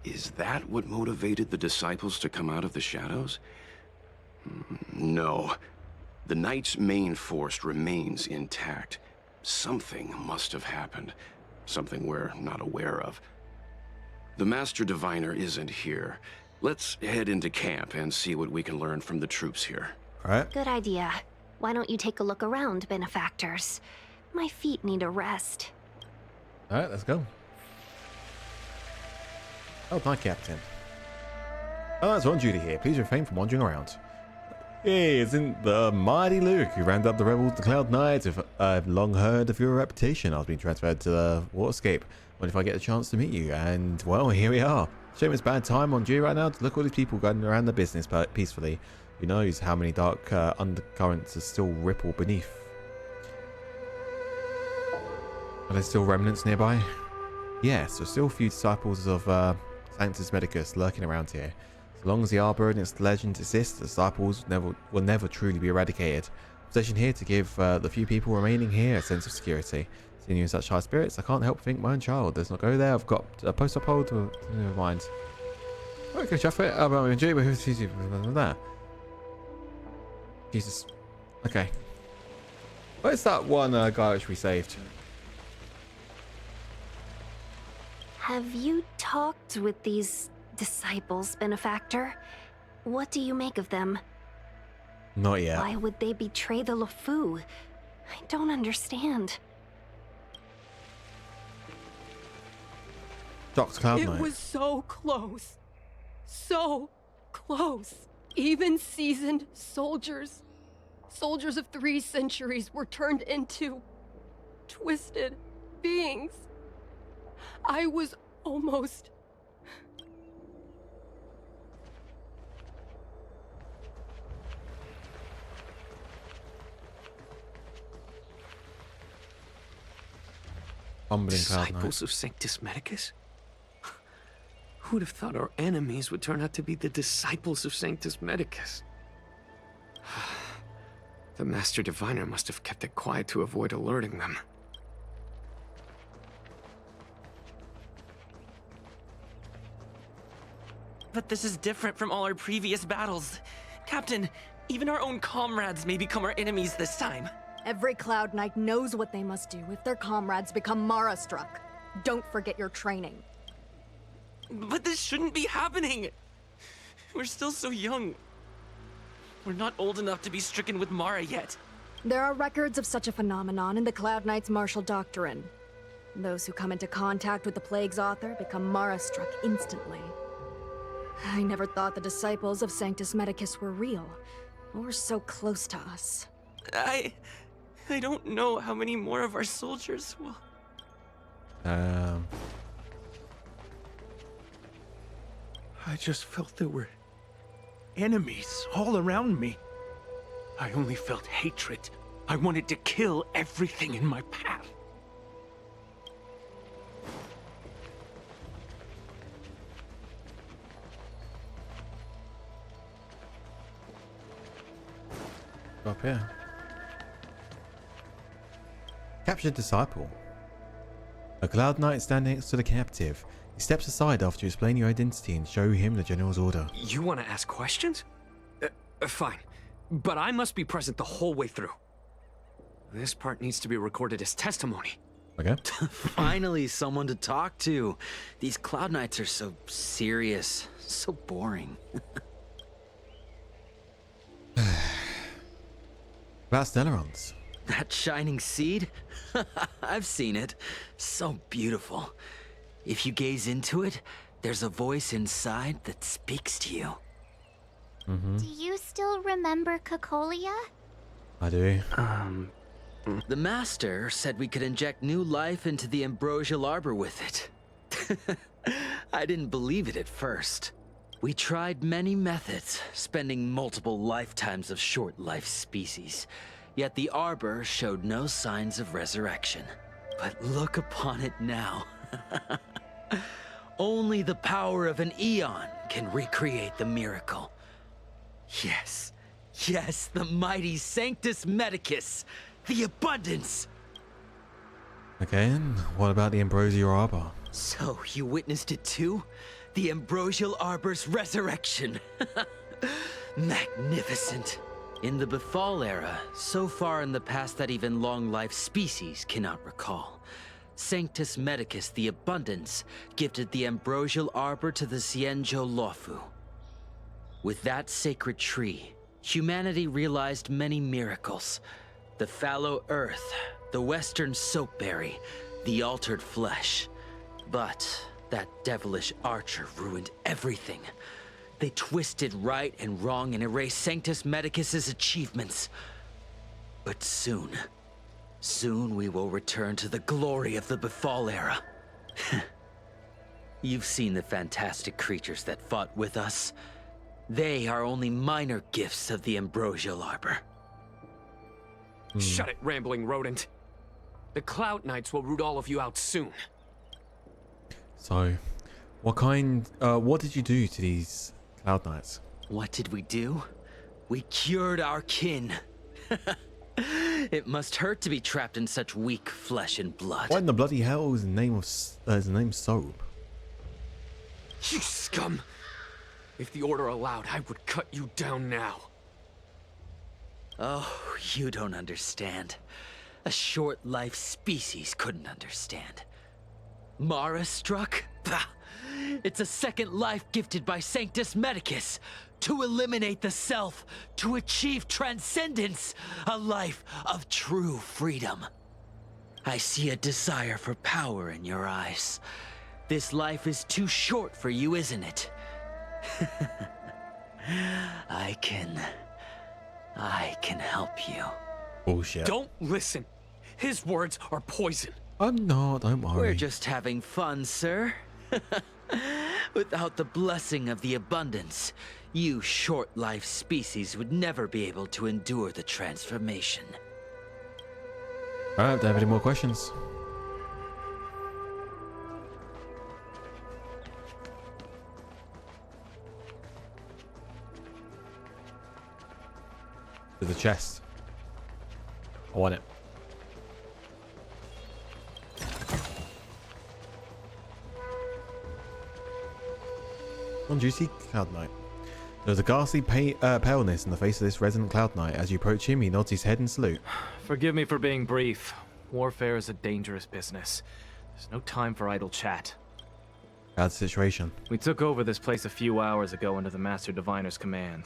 Is that what motivated the Disciples to come out of the shadows? No. The Knight's main force remains intact. Something must have happened. Something we're not aware of. The Master Diviner isn't here. Let's head into camp and see what we can learn from the troops here. All right. Good idea. Why don't you take a look around, benefactors? My feet need a rest. All right, let's go. Oh, my captain. Oh, that's on duty here. Please refrain from wandering around. Hey, isn't the mighty Luke who rounded up the rebels, the Cloud Knights? I've long heard of your reputation. I was being transferred to the Waterscape. What if I get a chance to meet you? And, well, here we are. Shame it's bad time on duty right now to look at all these people going around the business peacefully. Who knows how many dark undercurrents are still ripple beneath. Are there still remnants nearby? Yes, there's still a few disciples of Sanctus Medicus lurking around here. So long as the Arbor and its legend exists, the disciples will never truly be eradicated. Possession here to give the few people remaining here a sense of security. Seeing you in such high spirits, I can't help think my own child does not go there. I've got a post up hold. Never mind. Okay, shuff it. I'm enjoying that. Jesus. Okay. Where's that one guy which we saved? Have you talked with these disciples, benefactor? What do you make of them? Not yet. Why would they betray the LeFou? I don't understand. Dr. Cloud Knight. It was so close. So close. Even seasoned soldiers of 3 centuries were turned into twisted beings. I was almost... Disciples of Sanctus Medicus? Who'd have thought our enemies would turn out to be the disciples of Sanctus Medicus? The Master Diviner must have kept it quiet to avoid alerting them. But this is different from all our previous battles. Captain, even our own comrades may become our enemies this time. Every Cloud Knight knows what they must do if their comrades become Mara-struck. Don't forget your training. But this shouldn't be happening! We're still so young. We're not old enough to be stricken with Mara yet. There are records of such a phenomenon in the Cloud Knight's martial doctrine. Those who come into contact with the Plague's author become Mara-struck instantly. I never thought the disciples of Sanctus Medicus were real, or so close to us. I don't know how many more of our soldiers will... I just felt there were enemies all around me. I only felt hatred. I wanted to kill everything in my path. Up here. Captured disciple. A Cloud Knight standing next to the captive. He steps aside after you explain your identity and show him the General's order. You want to ask questions? Fine. But I must be present the whole way through. This part needs to be recorded as testimony. Okay. Finally, someone to talk to. These Cloud Knights are so serious, so boring. About stellarons. That shining seed? I've seen it. So beautiful. If you gaze into it, there's a voice inside that speaks to you. Do you still remember Cocolia? I do. The Master said we could inject new life into the ambrosial arbor with it. I didn't believe it at first. We tried many methods, spending multiple lifetimes of short life species. Yet the arbor showed no signs of resurrection. But look upon it now. Only the power of an eon can recreate the miracle. Yes, yes, the mighty Sanctus Medicus, the abundance. Okay, and what about the ambrosial arbor? So, you witnessed it too? The ambrosial arbor's resurrection. Magnificent. In the Befall era, so far in the past that even long-life species cannot recall, Sanctus Medicus the Abundance gifted the ambrosial arbor to the Xianzhou Luofu. With that sacred tree, humanity realized many miracles. The fallow earth, the western soapberry, the altered flesh. But that devilish archer ruined everything. They twisted right and wrong and erased Sanctus Medicus's achievements. But soon we will return to the glory of the Befall era. You've seen the fantastic creatures that fought with us. They are only minor gifts of the ambrosial arbor. Shut it, rambling rodent. The Cloud Knights will root all of you out soon. So, what did you do to these Cloud Knights? What did we do? We cured our kin. It must hurt to be trapped in such weak flesh and blood. What in the bloody hell is the name of his name Soap? You scum! If the Order allowed, I would cut you down now. Oh, you don't understand. A short-life species couldn't understand. Mara struck? Bah! It's a second life gifted by Sanctus Medicus to eliminate the self, to achieve transcendence, a life of true freedom. I see a desire for power in your eyes. This life is too short for you, isn't it? I can help you. Bullshit. Don't listen. His words are poison. I'm not, don't worry. We're just having fun, sir. Without the blessing of the abundance, you short-life species would never be able to endure the transformation. Alright, do I have any more questions? To the chest. I want it. On duty, Cloud Knight. There's a ghastly paleness in the face of this resident Cloud Knight. As you approach him, he nods his head in salute. Forgive me for being brief. Warfare is a dangerous business. There's no time for idle chat. Bad situation. We took over this place a few hours ago under the Master Diviner's command.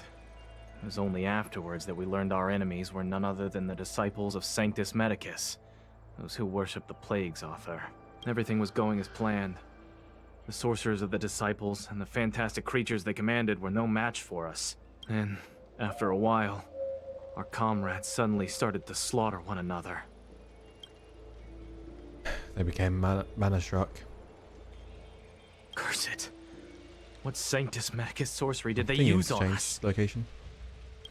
It was only afterwards that we learned our enemies were none other than the disciples of Sanctus Medicus, those who worship the Plague's author. Everything was going as planned. The sorcerers of the disciples and the fantastic creatures they commanded were no match for us. And, after a while, our comrades suddenly started to slaughter one another. They became mana-struck. Curse it. What Sanctus Medicus sorcery did they use on us? Location.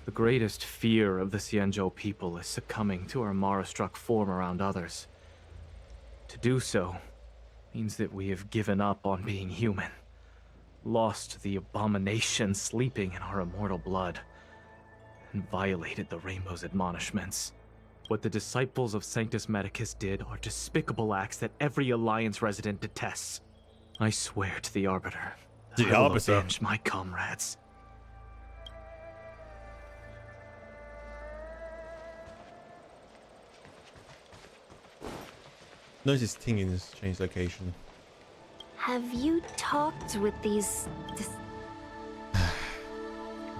The greatest fear of the Xianzhou people is succumbing to our Mara-struck form around others. To do so means that we have given up on being human, lost the abomination sleeping in our immortal blood, and violated the Rainbow's admonishments. What the disciples of Sanctus Medicus did are despicable acts that every Alliance resident detests. I swear to the Arbiter that I will avenge my comrades. Notice Tingin's changed location. Have you talked with these...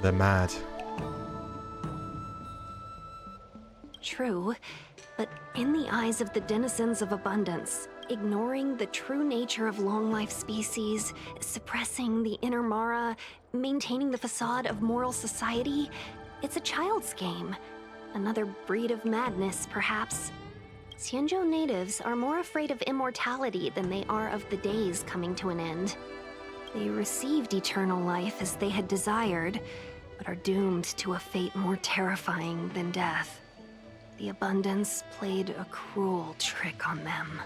They're mad. True, but in the eyes of the denizens of abundance, ignoring the true nature of long-life species, suppressing the inner Mara, maintaining the facade of moral society, it's a child's game. Another breed of madness, perhaps. Xianzhou natives are more afraid of immortality than they are of the days coming to an end. They received eternal life as they had desired, but are doomed to a fate more terrifying than death. The abundance played a cruel trick on them.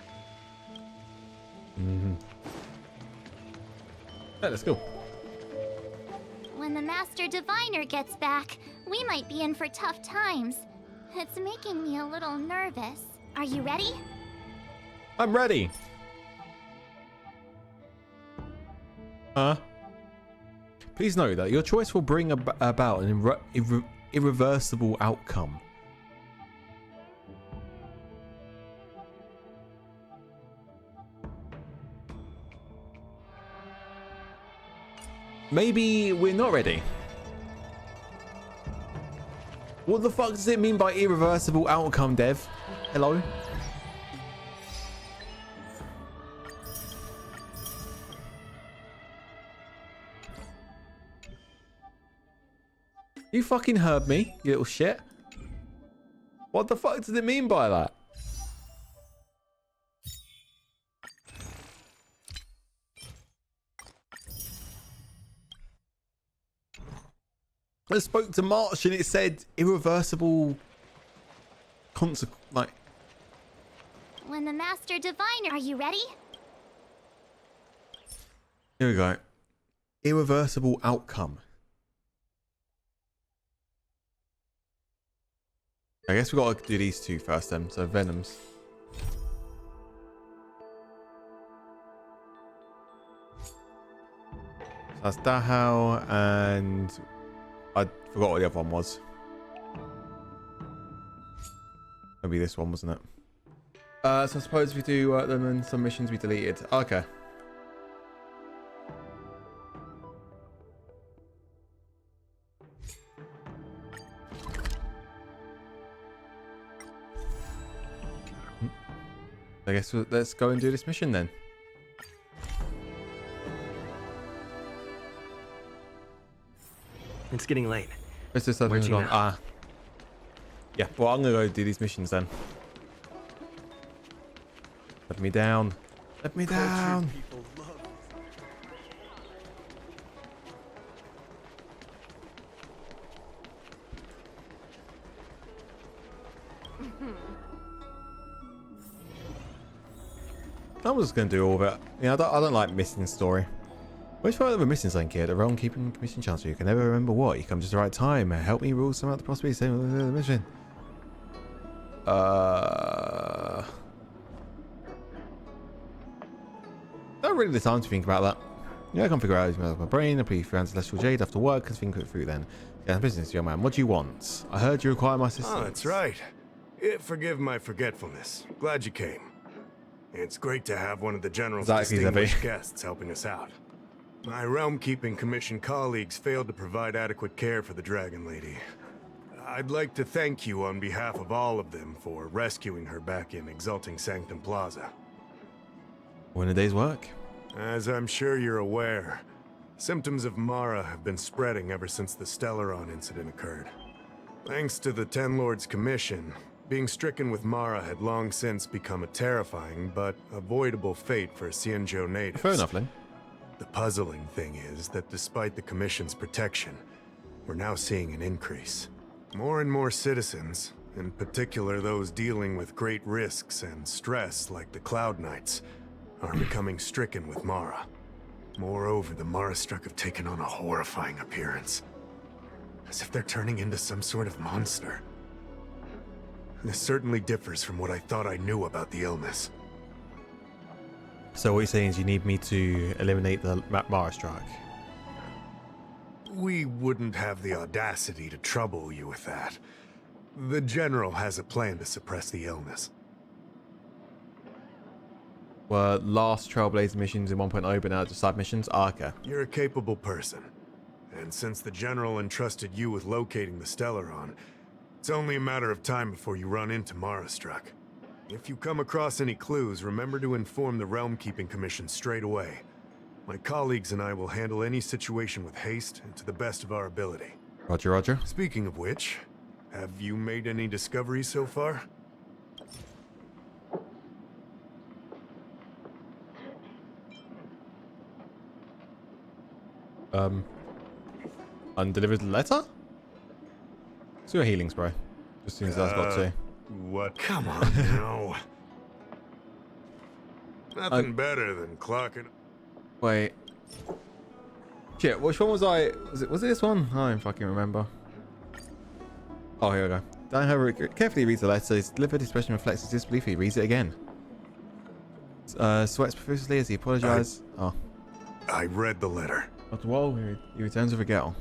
Yeah, let's go. When the Master Diviner gets back, we might be in for tough times. It's making me a little nervous. Are you ready? I'm ready. Please note that your choice will bring about an irreversible outcome. Maybe we're not ready. What the fuck does it mean by irreversible outcome, Dev? Hello? You fucking heard me, you little shit. What the fuck does it mean by that? I spoke to March and it said irreversible like. When the Master Diviner... Are you ready? Here we go. Irreversible outcome. I guess we gotta do these two first then. So Venoms. So that's Dahao and I forgot what the other one was. Maybe this one, wasn't it? So I suppose if we do them and some missions we deleted. Okay. I guess let's go and do this mission then. It's getting late. Where's this other one gone? Yeah, well, I'm gonna go do these missions then. Let me down. Let me down. I'm just gonna do all of it. I don't like missing story. Which part of a missing something, kid? A wrong keeping commission chance. You can never remember what. You come just the right time. Help me rule some out the possibilities. Same with the mission. Not really the time to think about that. Yeah, I can't figure out my brain. I please found Celestial Jade after work. Can think it through then. Yeah, business, young man. What do you want? I heard you require my assistance. Oh, that's right. Forgive my forgetfulness. Glad you came. It's great to have one of the General's distinguished guests helping us out. My realm-keeping commission colleagues failed to provide adequate care for the Dragon Lady. I'd like to thank you on behalf of all of them for rescuing her back in Exalting Sanctum Plaza. When a day's work? As I'm sure you're aware, symptoms of Mara have been spreading ever since the Stellaron incident occurred. Thanks to the Ten Lords Commission, being stricken with Mara had long since become a terrifying but avoidable fate for Xianzhou natives. Fair enough, Lin. The puzzling thing is that despite the Commission's protection, we're now seeing an increase. More and more citizens, in particular those dealing with great risks and stress like the Cloud Knights, are becoming stricken with Mara. Moreover, the Mara-struck have taken on a horrifying appearance. As if they're turning into some sort of monster. This certainly differs from what I thought I knew about the illness. So what you're saying is you need me to eliminate the Mara-struck? We wouldn't have the audacity to trouble you with that. The General has a plan to suppress the illness. Were last Trailblazer missions in 1.0 but now just side missions? Okay. You're a capable person. And since the General entrusted you with locating the Stellaron, It's only a matter of time before you run into Marastruck. If you come across any clues, remember to inform the Realm Keeping Commission straight away. My colleagues and I will handle any situation with haste and to the best of our ability. Roger, roger. Speaking of which, have you made any discoveries so far? Undelivered letter? Let's do a healing spray. Just as soon as that's got to. What? Come on, no. Nothing better than clocking. Wait. Shit, which one was I? Was it this one? I don't fucking remember. Oh, here we go. Dan Herbert carefully reads the letter. His delivered expression reflects his disbelief. He reads it again. Sweats profusely as he apologizes. I read the letter. After a while, he returns with a girl.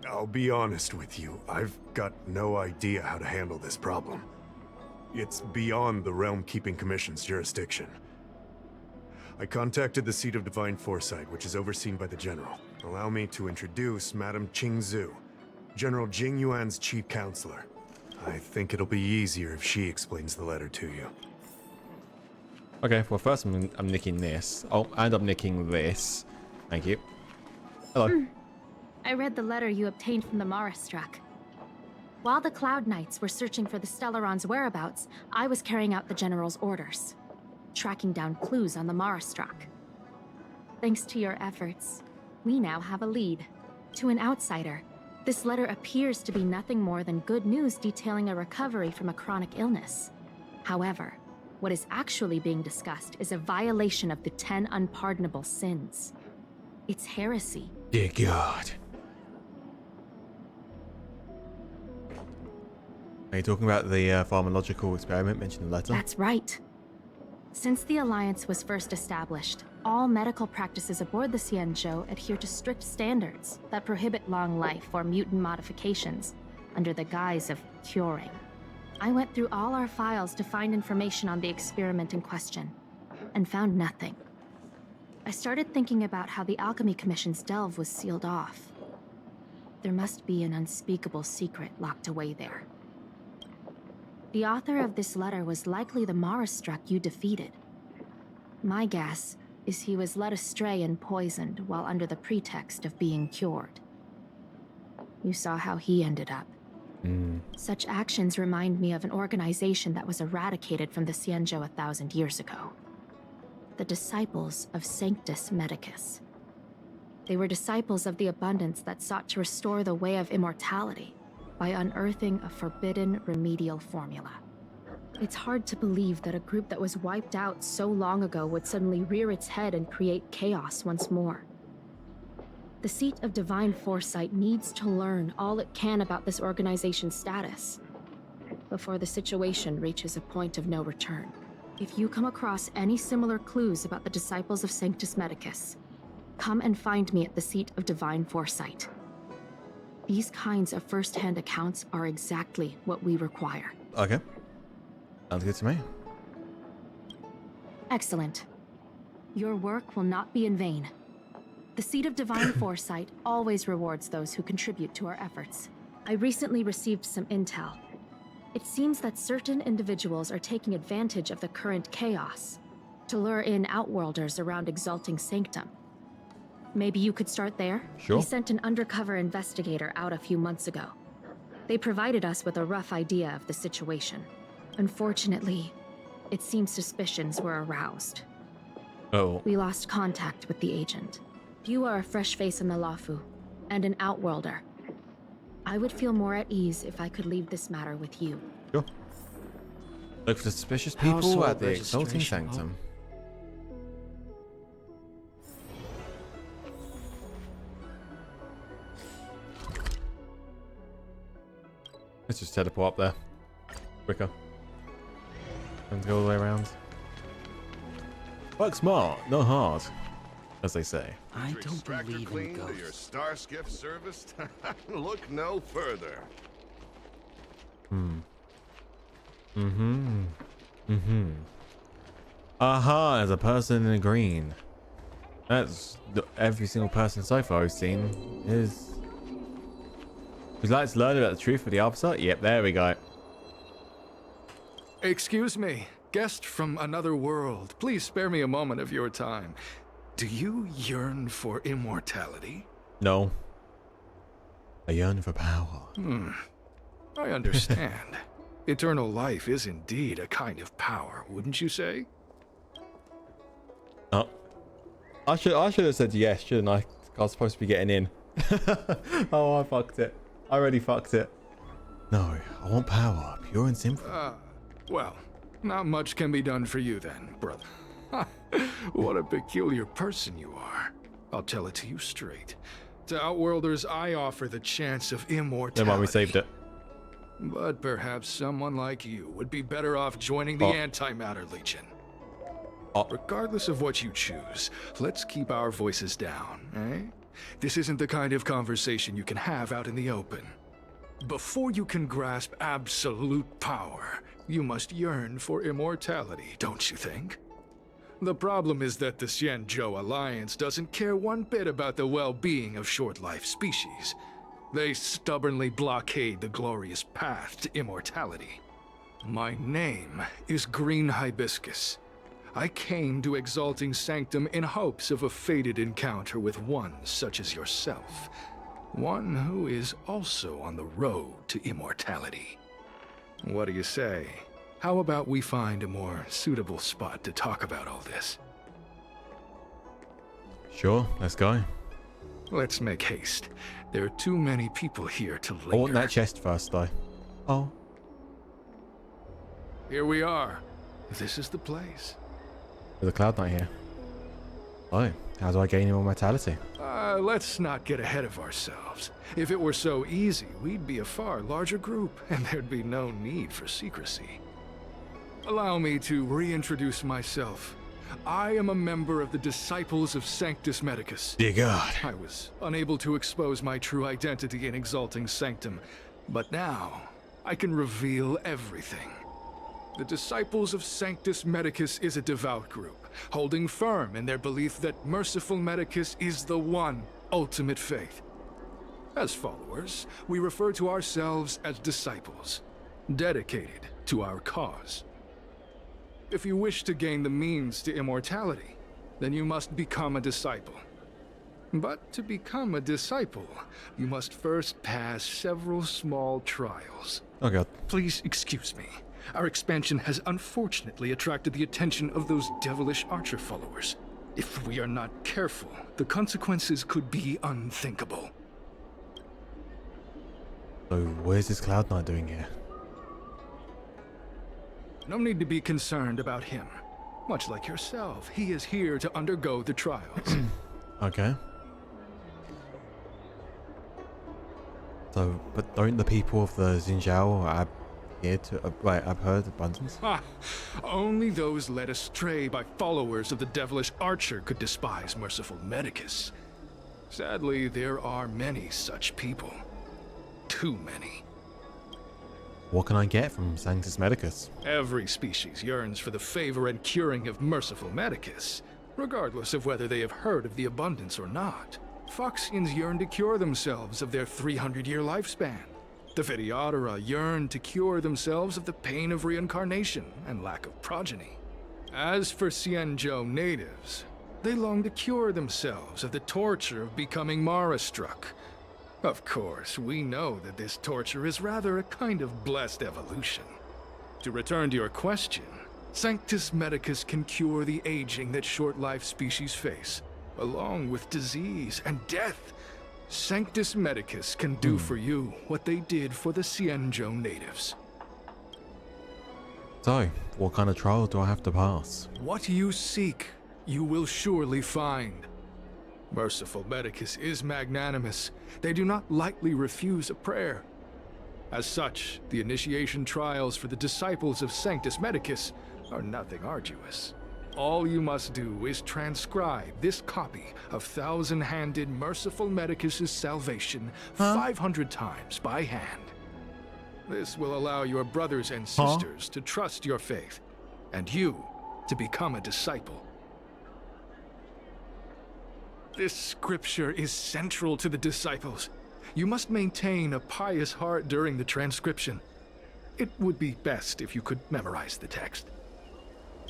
I'll be honest with you. I've got no idea how to handle this problem. It's beyond the Realm Keeping Commission's jurisdiction. I contacted the seat of Divine Foresight, which is overseen by the General. Allow me to introduce Madame Qingzhu, General Jing Yuan's chief counselor. I think it'll be easier if she explains the letter to you. Okay, well first I'm nicking this. Oh, and I'm nicking this. Thank you. Hello. I read the letter you obtained from the Marastruck. While the Cloud Knights were searching for the stellarons' whereabouts, I was carrying out the General's orders, tracking down clues on the Marastruck. Thanks to your efforts, we now have a lead. To an outsider, this letter appears to be nothing more than good news detailing a recovery from a chronic illness. However, what is actually being discussed is a violation of the 10 unpardonable sins. It's heresy. Dear God. Are you talking about the pharmacological experiment mentioned in the letter? That's right. Since the Alliance was first established, all medical practices aboard the Xianzhou adhere to strict standards that prohibit long life or mutant modifications under the guise of curing. I went through all our files to find information on the experiment in question, and found nothing. I started thinking about how the Alchemy Commission's delve was sealed off. There must be an unspeakable secret locked away there. The author of this letter was likely the Marastruck you defeated. My guess is he was led astray and poisoned while under the pretext of being cured. You saw how he ended up. Such actions remind me of an organization that was eradicated from the Xianzhou 1,000 years ago. The Disciples of Sanctus Medicus. They were disciples of the abundance that sought to restore the way of immortality by unearthing a forbidden remedial formula. It's hard to believe that a group that was wiped out so long ago would suddenly rear its head and create chaos once more. The seat of Divine Foresight needs to learn all it can about this organization's status before the situation reaches a point of no return. If you come across any similar clues about the Disciples of Sanctus Medicus, come and find me at the seat of Divine Foresight. These kinds of first-hand accounts are exactly what we require. Okay. Sounds good to me. Excellent. Your work will not be in vain. The seat of Divine Foresight always rewards those who contribute to our efforts. I recently received some intel. It seems that certain individuals are taking advantage of the current chaos to lure in Outworlders around Exalting Sanctum. Maybe you could start there? Sure. We sent an undercover investigator out a few months ago. They provided us with a rough idea of the situation. Unfortunately, it seems suspicions were aroused. Oh. We lost contact with the agent. You are a fresh face in the Lafu, and an Outworlder. I would feel more at ease if I could leave this matter with you. Sure. Look for suspicious people Household at the Exalting registration. Sanctum. Let's just teleport up there. Quicker. And go all the way around. Work smart, not hard, as they say. I don't believe in ghosts. Your star skiff serviced? Look no further. Aha, there's a person in green. That's every single person so far who's seen is Would you like to learn about the truth of the opposite? Yep, there we go. Excuse me, guest from another world. Please spare me a moment of your time. Do you yearn for immortality? No. I yearn for power. I understand. Eternal life is indeed a kind of power, wouldn't you say? Oh. I should have said yes, shouldn't I? I was supposed to be getting in. Oh, I fucked it. I already fucked it. No, I want power, pure and simple. Well, not much can be done for you then, brother. What a peculiar person you are. I'll tell it to you straight. To Outworlders, I offer the chance of immortality. Never mind, we saved it. But perhaps someone like you would be better off joining the Antimatter Legion. Regardless of what you choose, let's keep our voices down, eh? This isn't the kind of conversation you can have out in the open. Before you can grasp absolute power, you must yearn for immortality, don't you think? The problem is that the Xianzhou Alliance doesn't care one bit about the well-being of short-life species. They stubbornly blockade the glorious path to immortality. My name is Green Hibiscus. I came to Exalting Sanctum in hopes of a fated encounter with one such as yourself. One who is also on the road to immortality. What do you say? How about we find a more suitable spot to talk about all this? Sure, let's go. Let's make haste. There are too many people here to linger. I want that chest first, though. Oh. Here we are. This is the place. There's a Cloud Knight here. Oh, how do I gain immortality? Let's not get ahead of ourselves. If it were so easy, we'd be a far larger group, and there'd be no need for secrecy. Allow me to reintroduce myself. I am a member of the Disciples of Sanctus Medicus. Dear God. I was unable to expose my true identity in Exalting Sanctum, but now I can reveal everything. The Disciples of Sanctus Medicus is a devout group, holding firm in their belief that Merciful Medicus is the one ultimate faith. As followers, we refer to ourselves as disciples, dedicated to our cause. If you wish to gain the means to immortality, then you must become a disciple. But to become a disciple, you must first pass several small trials. Oh God. Please excuse me. Our expansion has unfortunately attracted the attention of those devilish archer followers. If we are not careful, the consequences could be unthinkable. So where's this Cloud Knight doing here? No need to be concerned about him. Much like yourself, he is here to undergo the trials. Okay. So, but don't the people of the Xinjiao here to I've heard abundance? Only those led astray by followers of the devilish archer could despise Merciful Medicus. Sadly, there are many such people. Too many. What can I get from Sanctus Medicus? Every species yearns for the favor and curing of Merciful Medicus, regardless of whether they have heard of the abundance or not. Foxians yearn to cure themselves of their 300-year lifespan. The Videodora yearn to cure themselves of the pain of reincarnation and lack of progeny. As for Xianzhou natives, they long to cure themselves of the torture of becoming Mara-struck. Of course, we know that this torture is rather a kind of blessed evolution. To return to your question, Sanctus Medicus can cure the aging that short-life species face, along with disease and death. Sanctus Medicus can do for you what they did for the Xianzhou natives. So, what kind of trial do I have to pass? What you seek, you will surely find. Merciful Medicus is magnanimous. They do not lightly refuse a prayer. As such, the initiation trials for the disciples of Sanctus Medicus are nothing arduous. All you must do is transcribe this copy of Thousand-Handed Merciful Medicus's Salvation 500 times by hand. This will allow your brothers and sisters to trust your faith, and you to become a disciple. This scripture is central to the disciples. You must maintain a pious heart during the transcription. It would be best if you could memorize the text.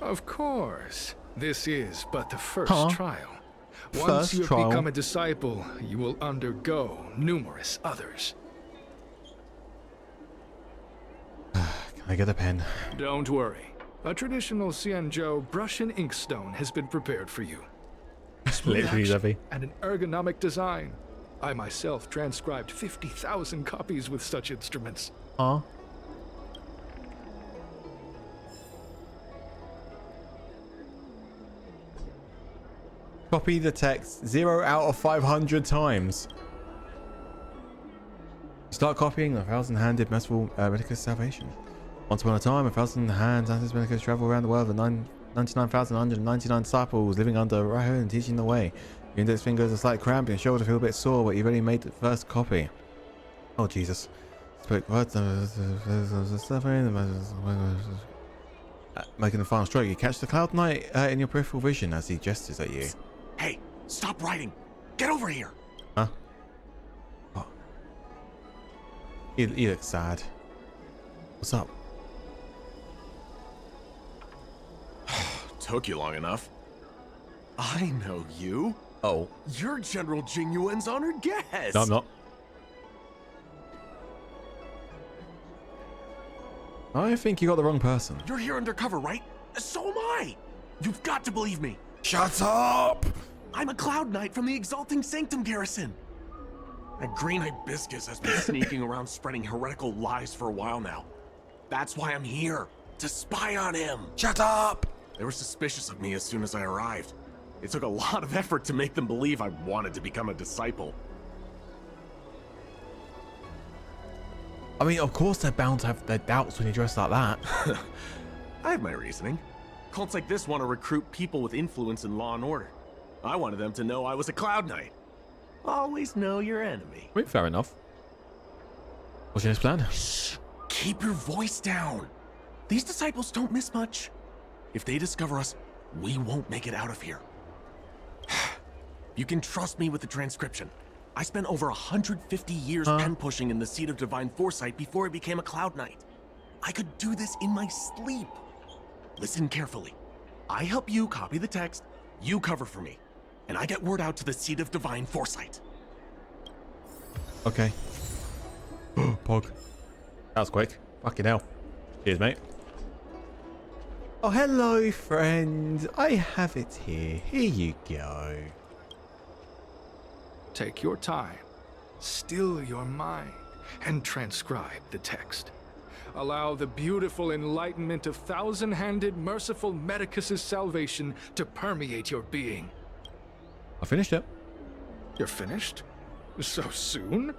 Of course, this is but the first trial. Once you have become a disciple, you will undergo numerous others. Can I get a pen? Don't worry. A traditional Xianzhou brush and inkstone has been prepared for you. Literally, Levy. And an ergonomic design. I myself transcribed 50,000 copies with such instruments. Copy the text 0 out of 500 times. Start copying the 1,000-handed merciful Medicus salvation. Once upon a time, 1,000 hands Medicus travel around the world with 99,199 disciples living under Rahu and teaching the way. Your index finger is a slight cramp, your shoulder feel a bit sore, but you've already made the first copy. Oh Jesus. Spoke words. Making the final stroke, you catch the Cloud Knight in your peripheral vision as he gestures at you. Hey, stop writing. Get over here. Huh? What? He looks sad. What's up? Took you long enough. I know you. Oh. You're General Jing Yuan's honored guest. No, I'm not. I think you got the wrong person. You're here undercover, right? So am I. You've got to believe me. Shut up! I'm a Cloud Knight from the Exalting Sanctum Garrison. That green hibiscus has been sneaking around spreading heretical lies for a while now. That's why I'm here, to spy on him. Shut up! They were suspicious of me as soon as I arrived. It took a lot of effort to make them believe I wanted to become a disciple. I mean, of course they're bound to have their doubts when you dress like that. I have my reasoning. Cults like this want to recruit people with influence in law and order. I wanted them to know I was a Cloud Knight. Always know your enemy. I mean, fair enough. What's your next plan? Shh! Keep your voice down. These disciples don't miss much. If they discover us, we won't make it out of here. You can trust me with the transcription. I spent over 150 years pen pushing in the seat of divine foresight before I became a Cloud Knight. I could do this in my sleep. Listen carefully. I help you copy the text, you cover for me, and I get word out to the seat of divine foresight. Okay. Pog. That was quick. Fucking hell. Cheers, mate. Oh, hello, friend. I have it here. Here you go. Take your time, still your mind, and transcribe the text. Allow the beautiful enlightenment of thousand-handed, merciful Medicus's salvation to permeate your being. I finished it. You're finished? So soon?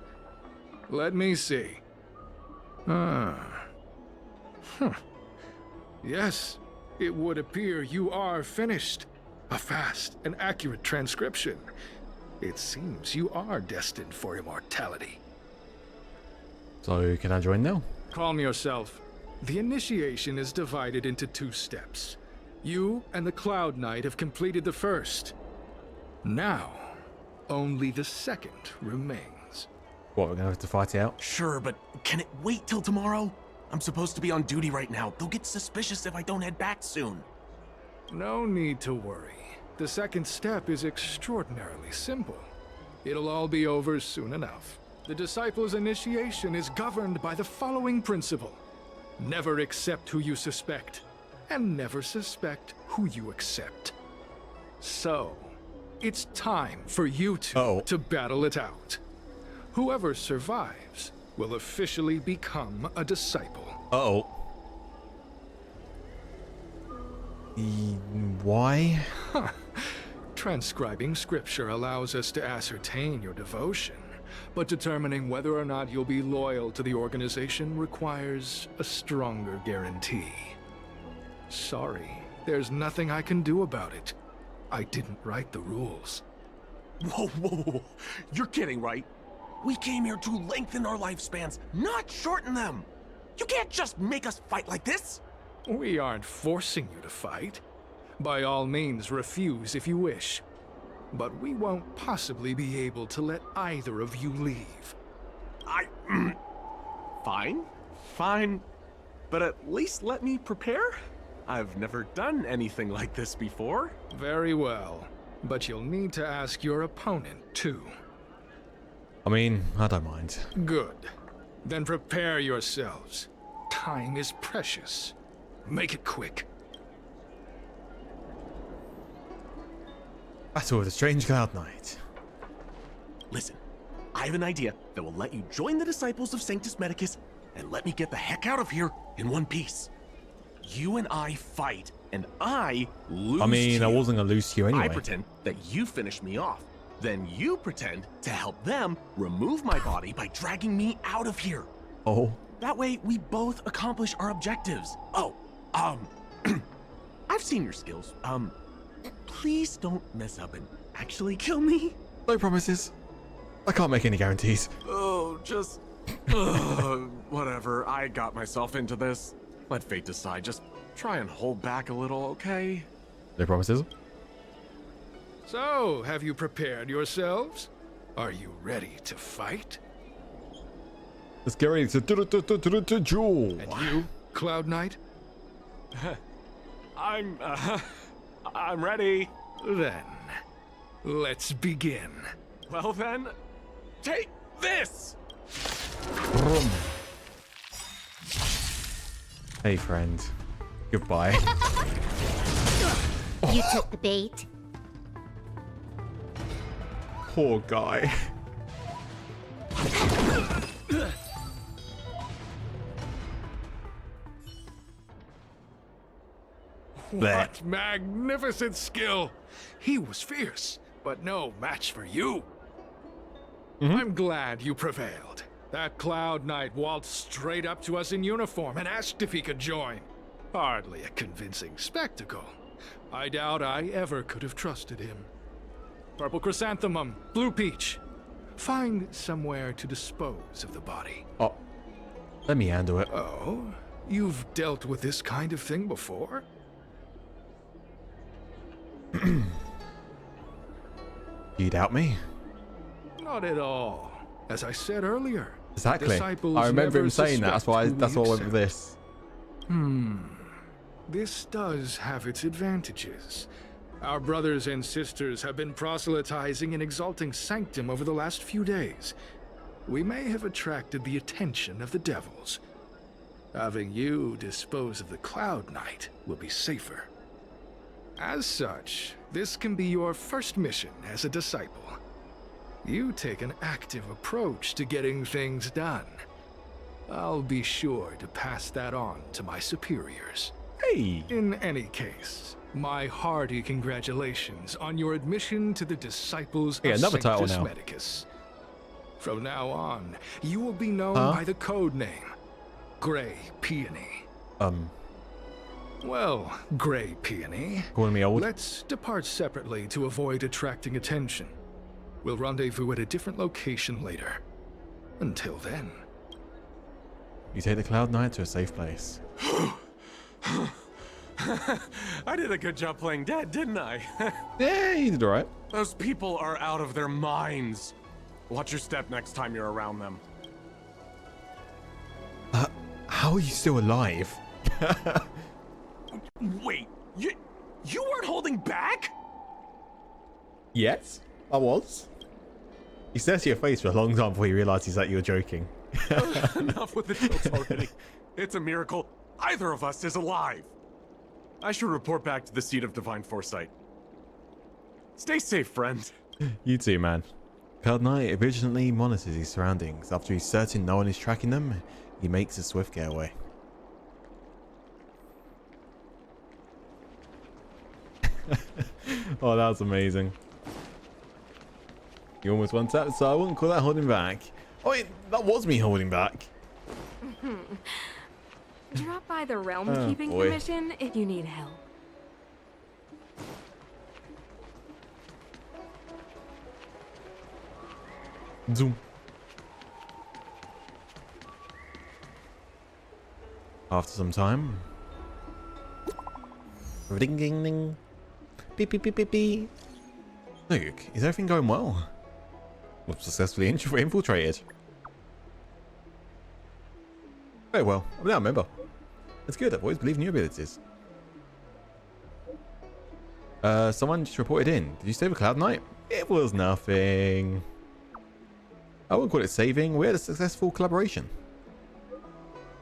Let me see. Yes, it would appear you are finished. A fast and accurate transcription. It seems you are destined for immortality. So, can I join now? Calm yourself. The initiation is divided into 2 steps. You and the Cloud Knight have completed the first. Now, only the second remains. What, we're gonna have to fight it out? Sure, but can it wait till tomorrow? I'm supposed to be on duty right now. They'll get suspicious if I don't head back soon. No need to worry. The second step is extraordinarily simple. It'll all be over soon enough. The disciple's initiation is governed by the following principle. Never accept who you suspect, and never suspect who you accept. So, it's time for you two to battle it out. Whoever survives will officially become a disciple. Why? Transcribing scripture allows us to ascertain your devotion, but determining whether or not you'll be loyal to the organization requires a stronger guarantee. Sorry, there's nothing I can do about it. I didn't write the rules. Whoa. You're kidding, right? We came here to lengthen our lifespans, not shorten them. You can't just make us fight like this. We aren't forcing you to fight. By all means, refuse if you wish. But we won't possibly be able to let either of you leave. Fine. Fine. But at least let me prepare. I've never done anything like this before. Very well. But you'll need to ask your opponent, too. I mean, I don't mind. Good. Then prepare yourselves. Time is precious. Make it quick. Battle of the Strange Cloud Knight. Listen, I have an idea that will let you join the disciples of Sanctus Medicus and let me get the heck out of here in one piece. You and I fight, and I lose. I mean, I wasn't gonna lose to you anyway. I pretend that you finish me off. Then you pretend to help them remove my body by dragging me out of here. Oh. That way, we both accomplish our objectives. Oh, I've seen your skills. Please don't mess up and actually kill me. No promises. I can't make any guarantees. Oh, just... whatever, I got myself into this. Let fate decide, just try and hold back a little, okay? No promises. So, have you prepared yourselves? Are you ready to fight? Let's get ready to duel. And you, Cloud Knight? I'm ready. Then, let's begin. Well then, take this! Hey, friend. Goodbye. You took the bait. Poor guy. What magnificent skill! He was fierce, but no match for you. I'm glad you prevailed. That Cloud Knight waltzed straight up to us in uniform and asked if he could join. Hardly a convincing spectacle. I doubt I ever could have trusted him. Purple Chrysanthemum, Blue Peach. Find somewhere to dispose of the body. Oh, let me handle it. Oh, you've dealt with this kind of thing before? You doubt me? Not at all. As I said earlier, Exactly. disciples I remember never him saying that. That's why I suspect who went we with this. This does have its advantages. Our brothers and sisters have been proselytizing and exalting Sanctum over the last few days. We may have attracted the attention of the devils. Having you dispose of the Cloud Knight will be safer. As such, this can be your first mission as a disciple. You take an active approach to getting things done. I'll be sure to pass that on to my superiors. Hey! In any case, my hearty congratulations on your admission to the Disciples of another title Sanctus now. Medicus. From now on, you will be known by the code name, Grey Peony. Well, Grey Peony, calling me old. Let's depart separately to avoid attracting attention. We'll rendezvous at a different location later. Until then. You take the Cloud Knight to a safe place. I did a good job playing dead, didn't I? Yeah, you did alright. Those people are out of their minds. Watch your step next time you're around them. How are you still alive? Wait, you weren't holding back? Yes, I was. He stares at your face for a long time before he realizes that you're joking. Enough with the jokes already. It's a miracle either of us is alive. I should report back to the seat of divine foresight. Stay safe, friend. You too, man. Cloud Knight vigilantly monitors his surroundings. After he's certain no one is tracking them, he makes a swift getaway. Oh, that was amazing. You almost one tap, so I wouldn't call that holding back. Oh, wait, that was me holding back. Drop by the Realm Keeping boy. Commission if you need help. Zoom. After some time. Ding ding ding. Beep beep beep beep beep. Luke, is everything going well? We've successfully infiltrated. Very well. I'm now a member. That's good. I've always believed in your abilities. Someone just reported in. Did you stay with Cloud Knight? It was nothing. I wouldn't call it saving. We had a successful collaboration.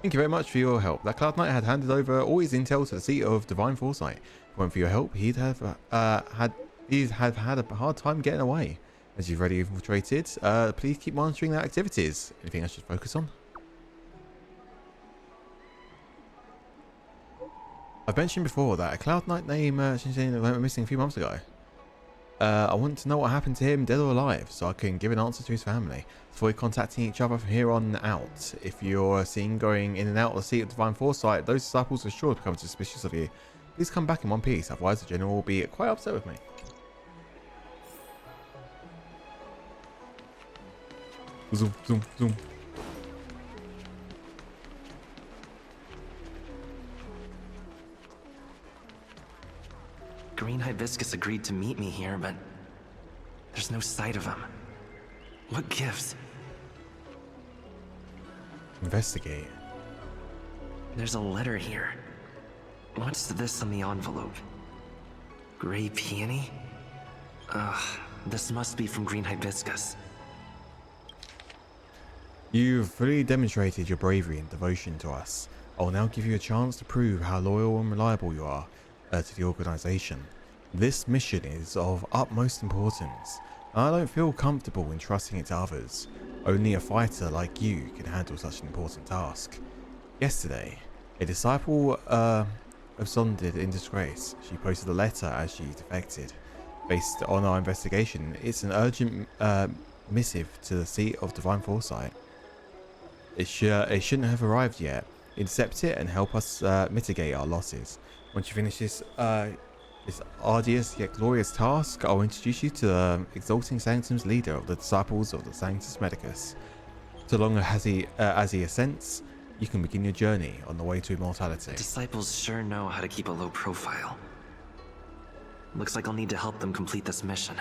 Thank you very much for your help. That Cloud Knight had handed over all his intel to the seat of Divine Foresight. If it weren't for your help, he'd have had a hard time getting away. As you've already infiltrated, please keep monitoring their activities. Anything I should focus on? I've mentioned before that a Cloud Knight name went missing a few months ago. I want to know what happened to him, dead or alive, so I can give an answer to his family. Avoid contacting each other from here on out. If you're seen going in and out of the seat of Divine Foresight, those disciples are sure to become suspicious of you. Please come back in one piece, otherwise the general will be quite upset with me. Zoom, zoom, zoom. Green Hibiscus agreed to meet me here, but there's no sight of him. What gives? Investigate. There's a letter here. What's this on the envelope? Gray peony? Ugh, this must be from Green Hibiscus. You've fully demonstrated your bravery and devotion to us. I will now give you a chance to prove how loyal and reliable you are to the organization. This mission is of utmost importance. I don't feel comfortable entrusting it to others. Only a fighter like you can handle such an important task. Yesterday, a disciple absconded in disgrace. She posted a letter as she defected. Based on our investigation, it's an urgent missive to the seat of Divine Foresight. It shouldn't have arrived yet. Intercept it and help us mitigate our losses. Once you finish this arduous yet glorious task, I'll introduce you to the Exalting Sanctum's leader of the Disciples of the Sanctus Medicus. So long as he assents, you can begin your journey on the way to immortality. The disciples sure know how to keep a low profile. Looks like I'll need to help them complete this mission.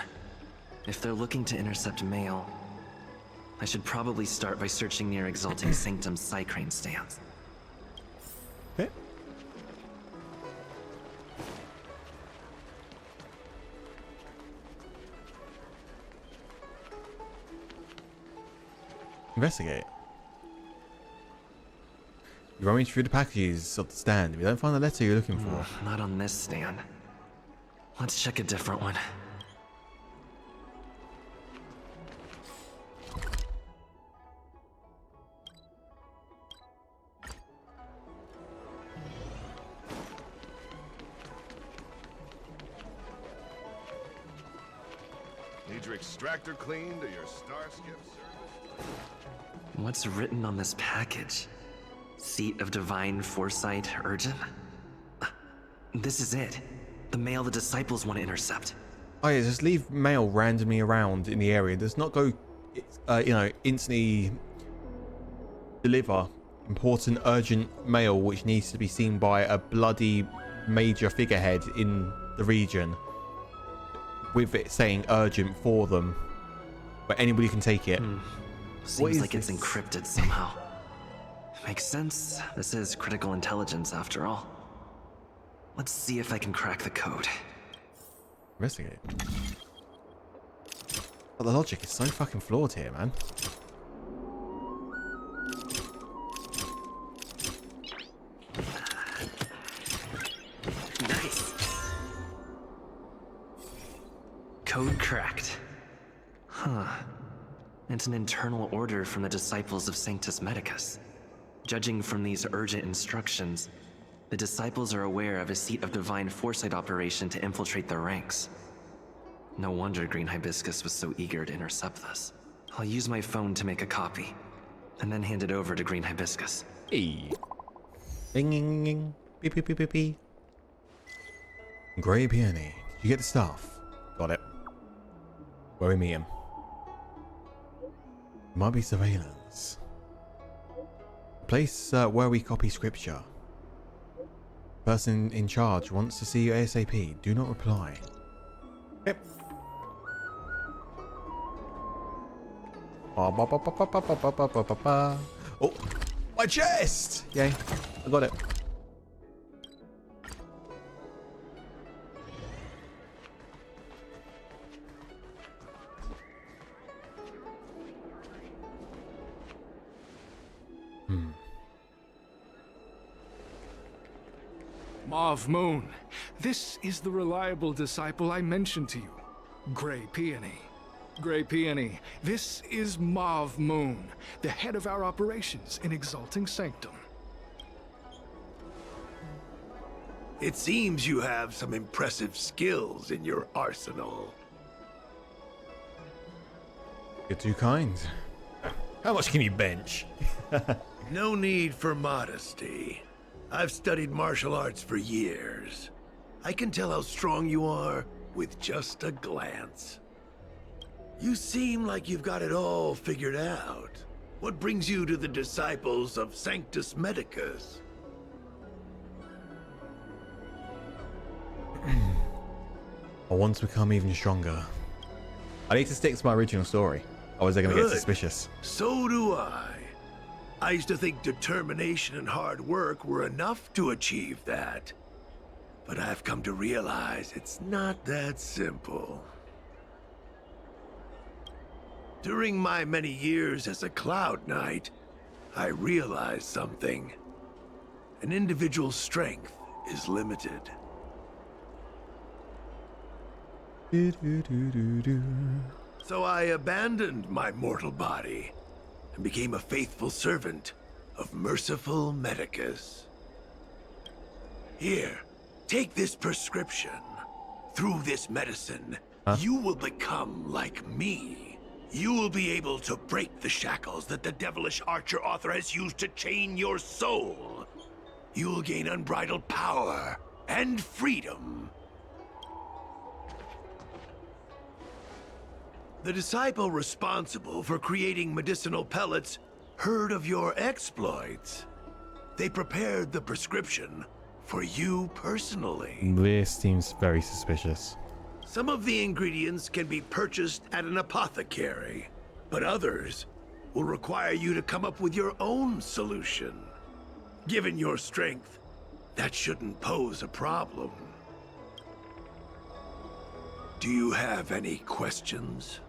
If they're looking to intercept mail, I should probably start by searching near Exalting Sanctum's Psycrane stands. Okay. Investigate. You rummage through the packages of the stand. If you don't find the letter you're looking for. Not on this stand. Let's check a different one. Need your extractor cleaned or your starskip service? What's written on this package? Seat of Divine Foresight urgent? This is it. The mail the disciples want to intercept. Oh yeah, just leave mail randomly around in the area. Does not go, instantly deliver important urgent mail which needs to be seen by a bloody major figurehead in the region. With it saying urgent for them, but anybody can take it. Seems like it's encrypted somehow. Makes sense. This is critical intelligence after all. Let's see if I can crack the code. Investigate. But the logic is so fucking flawed here, man. Nice. Code cracked. Huh. It's an internal order from the disciples of Sanctus Medicus. Judging from these urgent instructions, the disciples are aware of a seat of Divine Foresight operation to infiltrate their ranks. No wonder Green Hibiscus was so eager to intercept this. I'll use my phone to make a copy, and then hand it over to Green Hibiscus. Hey. Ding, ding, ding. Beep, beep, beep, beep, beep. Grey Peony. Did you get the stuff? Got it. Where we meet him. Might be surveillance. Place where we copy scripture. Person in charge wants to see you ASAP. Do not reply. Yep. Oh. My chest! Yay, I got it. Mauve Moon, this is the reliable disciple I mentioned to you, Grey Peony. Grey Peony, this is Mauve Moon, the head of our operations in Exalting Sanctum. It seems you have some impressive skills in your arsenal. You're too kind. How much can you bench? No need for modesty. I've studied martial arts for years. I can tell how strong you are with just a glance. You seem like you've got it all figured out. What brings you to the disciples of Sanctus Medicus? I want to become even stronger. I need to stick to my original story. Otherwise they're going to get suspicious. So do I. I used to think determination and hard work were enough to achieve that. But I've come to realize it's not that simple. During my many years as a Cloud Knight, I realized something. An individual's strength is limited. So I abandoned my mortal body and became a faithful servant of merciful Medicus. Here, take this prescription. Through this medicine, you will become like me. You will be able to break the shackles that the devilish archer author has used to chain your soul. You will gain unbridled power and freedom. The disciple responsible for creating medicinal pellets heard of your exploits. They prepared the prescription for you personally. This seems very suspicious. Some of the ingredients can be purchased at an apothecary, but others will require you to come up with your own solution. Given your strength, that shouldn't pose a problem. Do you have any questions?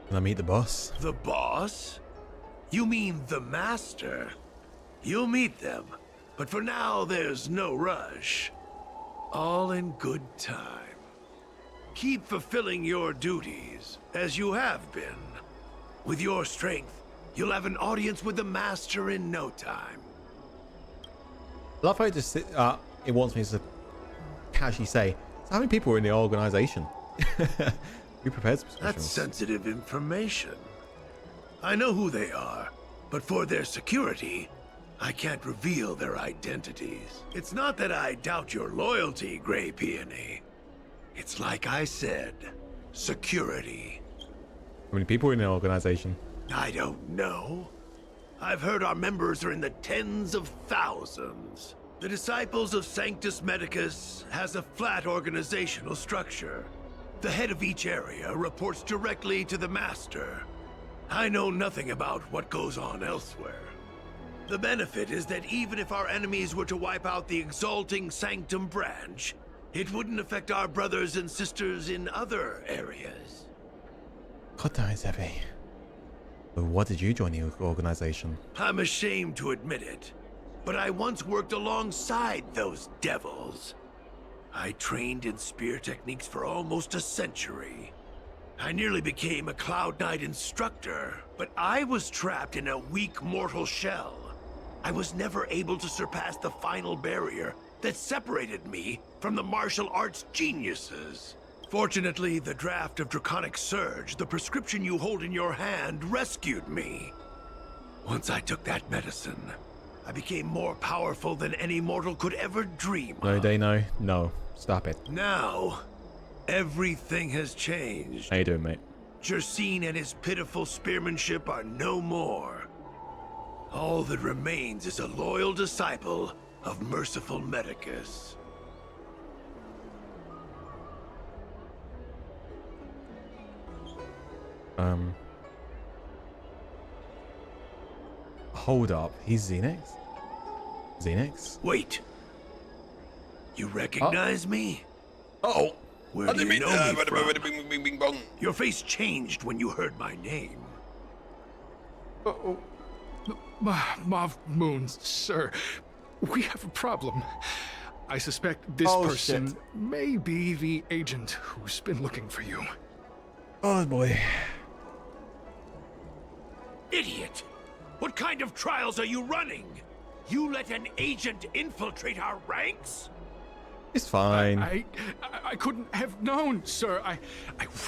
Can I meet the boss? The boss? You mean the master? You'll meet them, but for now there's no rush. All in good time. Keep fulfilling your duties, as you have been. With your strength, you'll have an audience with the master in no time. I love how it just it wants me to casually say, so how many people are in the organization? We prepared some That's sensitive information. I know who they are, but for their security, I can't reveal their identities. It's not that I doubt your loyalty, Grey Peony. It's like I said, security. How many people are in the organization? I don't know. I've heard our members are in the tens of thousands. The Disciples of Sanctus Medicus has a flat organizational structure. The head of each area reports directly to the Master. I know nothing about what goes on elsewhere. The benefit is that even if our enemies were to wipe out the Exalting Sanctum branch, it wouldn't affect our brothers and sisters in other areas. God, that is heavy. But what did you join the organization? I'm ashamed to admit it, but I once worked alongside those devils. I trained in spear techniques for almost a century. I nearly became a Cloud Knight instructor, but I was trapped in a weak mortal shell. I was never able to surpass the final barrier that separated me from the martial arts geniuses. Fortunately, the draft of Draconic Surge, the prescription you hold in your hand, rescued me. Once I took that medicine, I became more powerful than any mortal could ever dream of. No, Dano. No. Stop it. Now, everything has changed. How you doing, mate? Jersine and his pitiful spearmanship are no more. All that remains is a loyal disciple of merciful Medicus. Hold up. He's Xenix? Xenix? Wait. You recognize me? Uh-oh. Where do you know me from? Your face changed when you heard my name. Uh-oh. Mav Moons, sir. We have a problem. I suspect this person may be the agent who's been looking for you. Oh boy. Idiot! What kind of trials are you running? You let an agent infiltrate our ranks? It's fine. I couldn't have known, sir. I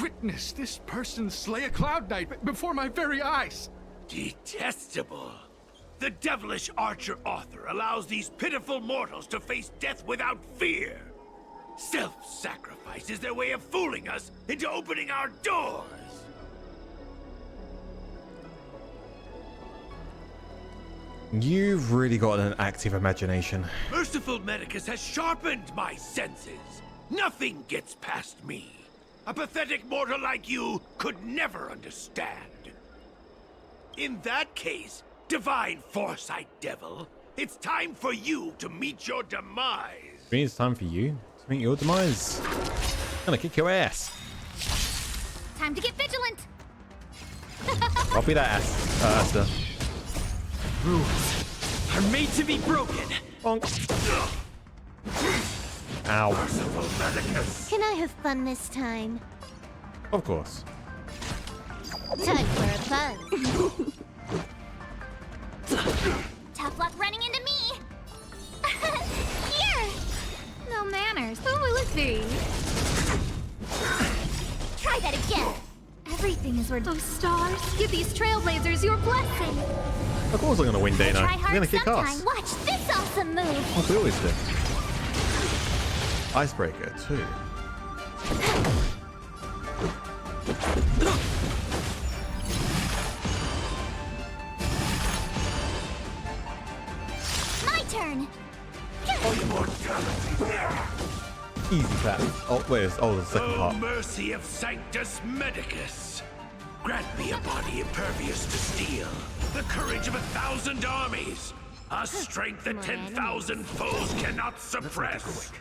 witnessed this person slay a Cloud Knight before my very eyes. Detestable. The devilish archer author allows these pitiful mortals to face death without fear. Self-sacrifice is their way of fooling us into opening our doors. You've really got an active imagination. Merciful Medicus has sharpened my senses. Nothing gets past me. A pathetic mortal like you could never understand. In that case, Divine Foresight Devil, it's time for you to meet your demise. I mean, it's time for you to meet your demise. I'm gonna kick your ass. Time to get vigilant. Copy that ass, Asta. Rules are made to be broken. Bonk. Ow. Can I have fun this time? Of course. Time for a buzz. Tough luck running into me. Here. No manners. Oh, let's see. Try that again. Everything is where those stars give these trailblazers your blessing. Of course I'm gonna win, Dana. Try You're hard gonna kick sometime. ass. Watch this awesome move. Oh, we always do. Icebreaker, too. My turn. Easy clap. Oh, wait, oh, the second Oh, part. mercy of Sanctus Medicus. Grant me a body impervious to steel, the courage of 1,000 armies, a strength that 10,000 foes cannot suppress.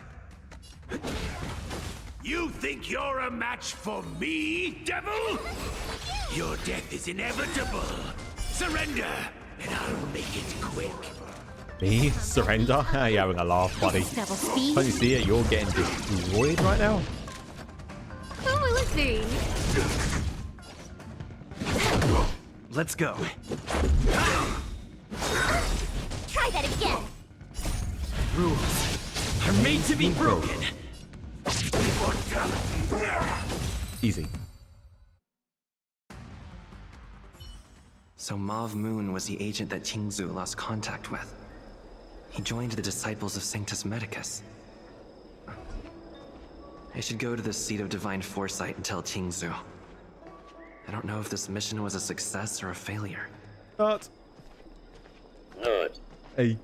You think you're a match for me, devil? Your death is inevitable. Surrender, and I'll make it quick. Me? Surrender? You're having a laugh, buddy. Double speed. Can't you see it? You're getting destroyed right now. Oh, let's see. Let's go. Try that again. Rules are made to be broken. Easy. So Mav Moon was the agent that Qingzu lost contact with. He joined the Disciples of Sanctus Medicus. I should go to the seat of Divine Foresight and tell Qingzu. I don't know if this mission was a success or a failure. Not. Hey.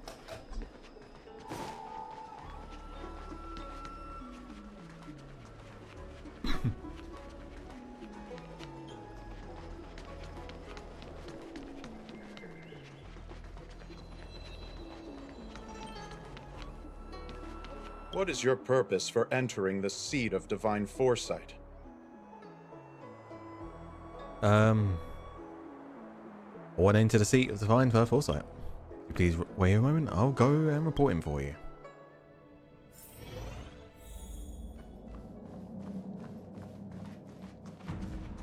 What is your purpose for entering the seat of Divine Foresight? I want into the seat of Divine Foresight. Please wait a moment. I'll go and report him for you.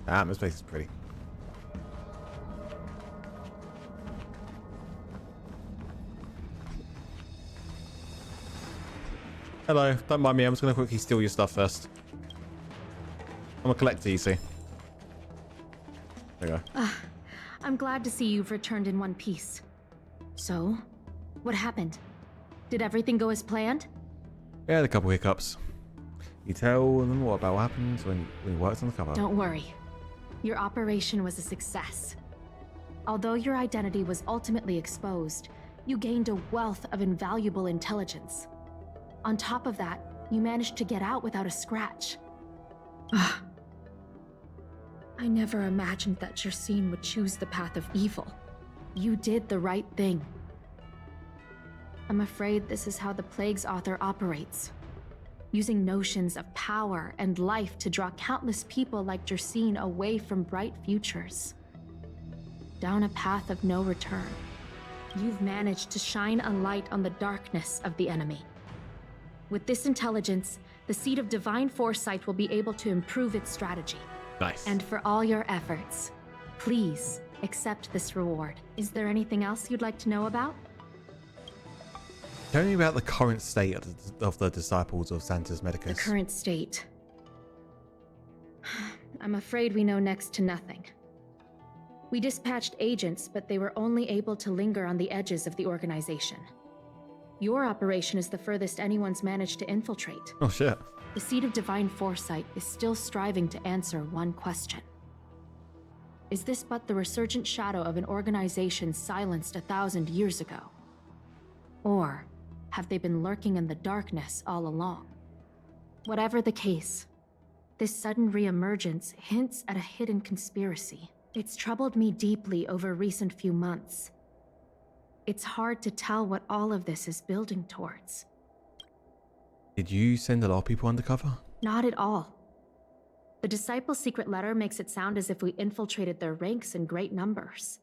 Damn, this place is pretty. Hello, don't mind me. I'm just going to quickly steal your stuff first. I'm a collector, you see. There you go. I'm glad to see you've returned in one piece. So, what happened? Did everything go as planned? Yeah, a couple hiccups. You tell them what about what happened when you worked on the cover? Don't worry. Your operation was a success. Although your identity was ultimately exposed, you gained a wealth of invaluable intelligence. On top of that, you managed to get out without a scratch. I never imagined that Jersine would choose the path of evil. You did the right thing. I'm afraid this is how the Plague's author operates. Using notions of power and life to draw countless people like Jersine away from bright futures. Down a path of no return. You've managed to shine a light on the darkness of the enemy. With this intelligence, the Seed of Divine Foresight will be able to improve its strategy. Nice. And for all your efforts, please accept this reward. Is there anything else you'd like to know about? Tell me about the current state of the disciples of Sanctus Medicus. The current state. I'm afraid we know next to nothing. We dispatched agents, but they were only able to linger on the edges of the organization. Your operation is the furthest anyone's managed to infiltrate. Oh shit. The Seed of Divine Foresight is still striving to answer one question. Is this but the resurgent shadow of an organization silenced 1,000 years ago? Or have they been lurking in the darkness all along? Whatever the case, this sudden reemergence hints at a hidden conspiracy. It's troubled me deeply over recent few months. It's hard to tell what all of this is building towards. Did you send a lot of people undercover? Not at all. The Disciples' secret letter makes it sound as if we infiltrated their ranks in great numbers.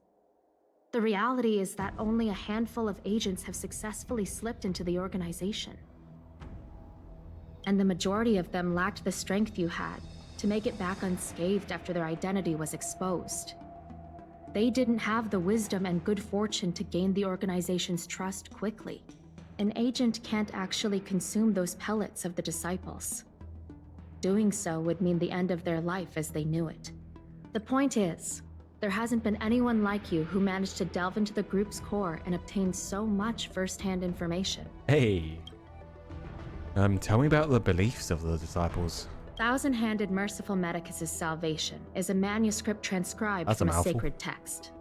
The reality is that only a handful of agents have successfully slipped into the organization. And the majority of them lacked the strength you had to make it back unscathed after their identity was exposed. They didn't have the wisdom and good fortune to gain the organization's trust quickly. An agent can't actually consume those pellets of the Disciples. Doing so would mean the end of their life as they knew it. The point is, there hasn't been anyone like you who managed to delve into the group's core and obtain so much first-hand information. Hey. Tell me about the beliefs of the disciples. Thousand-Handed Merciful Medicus' Salvation is a manuscript transcribed from a sacred text.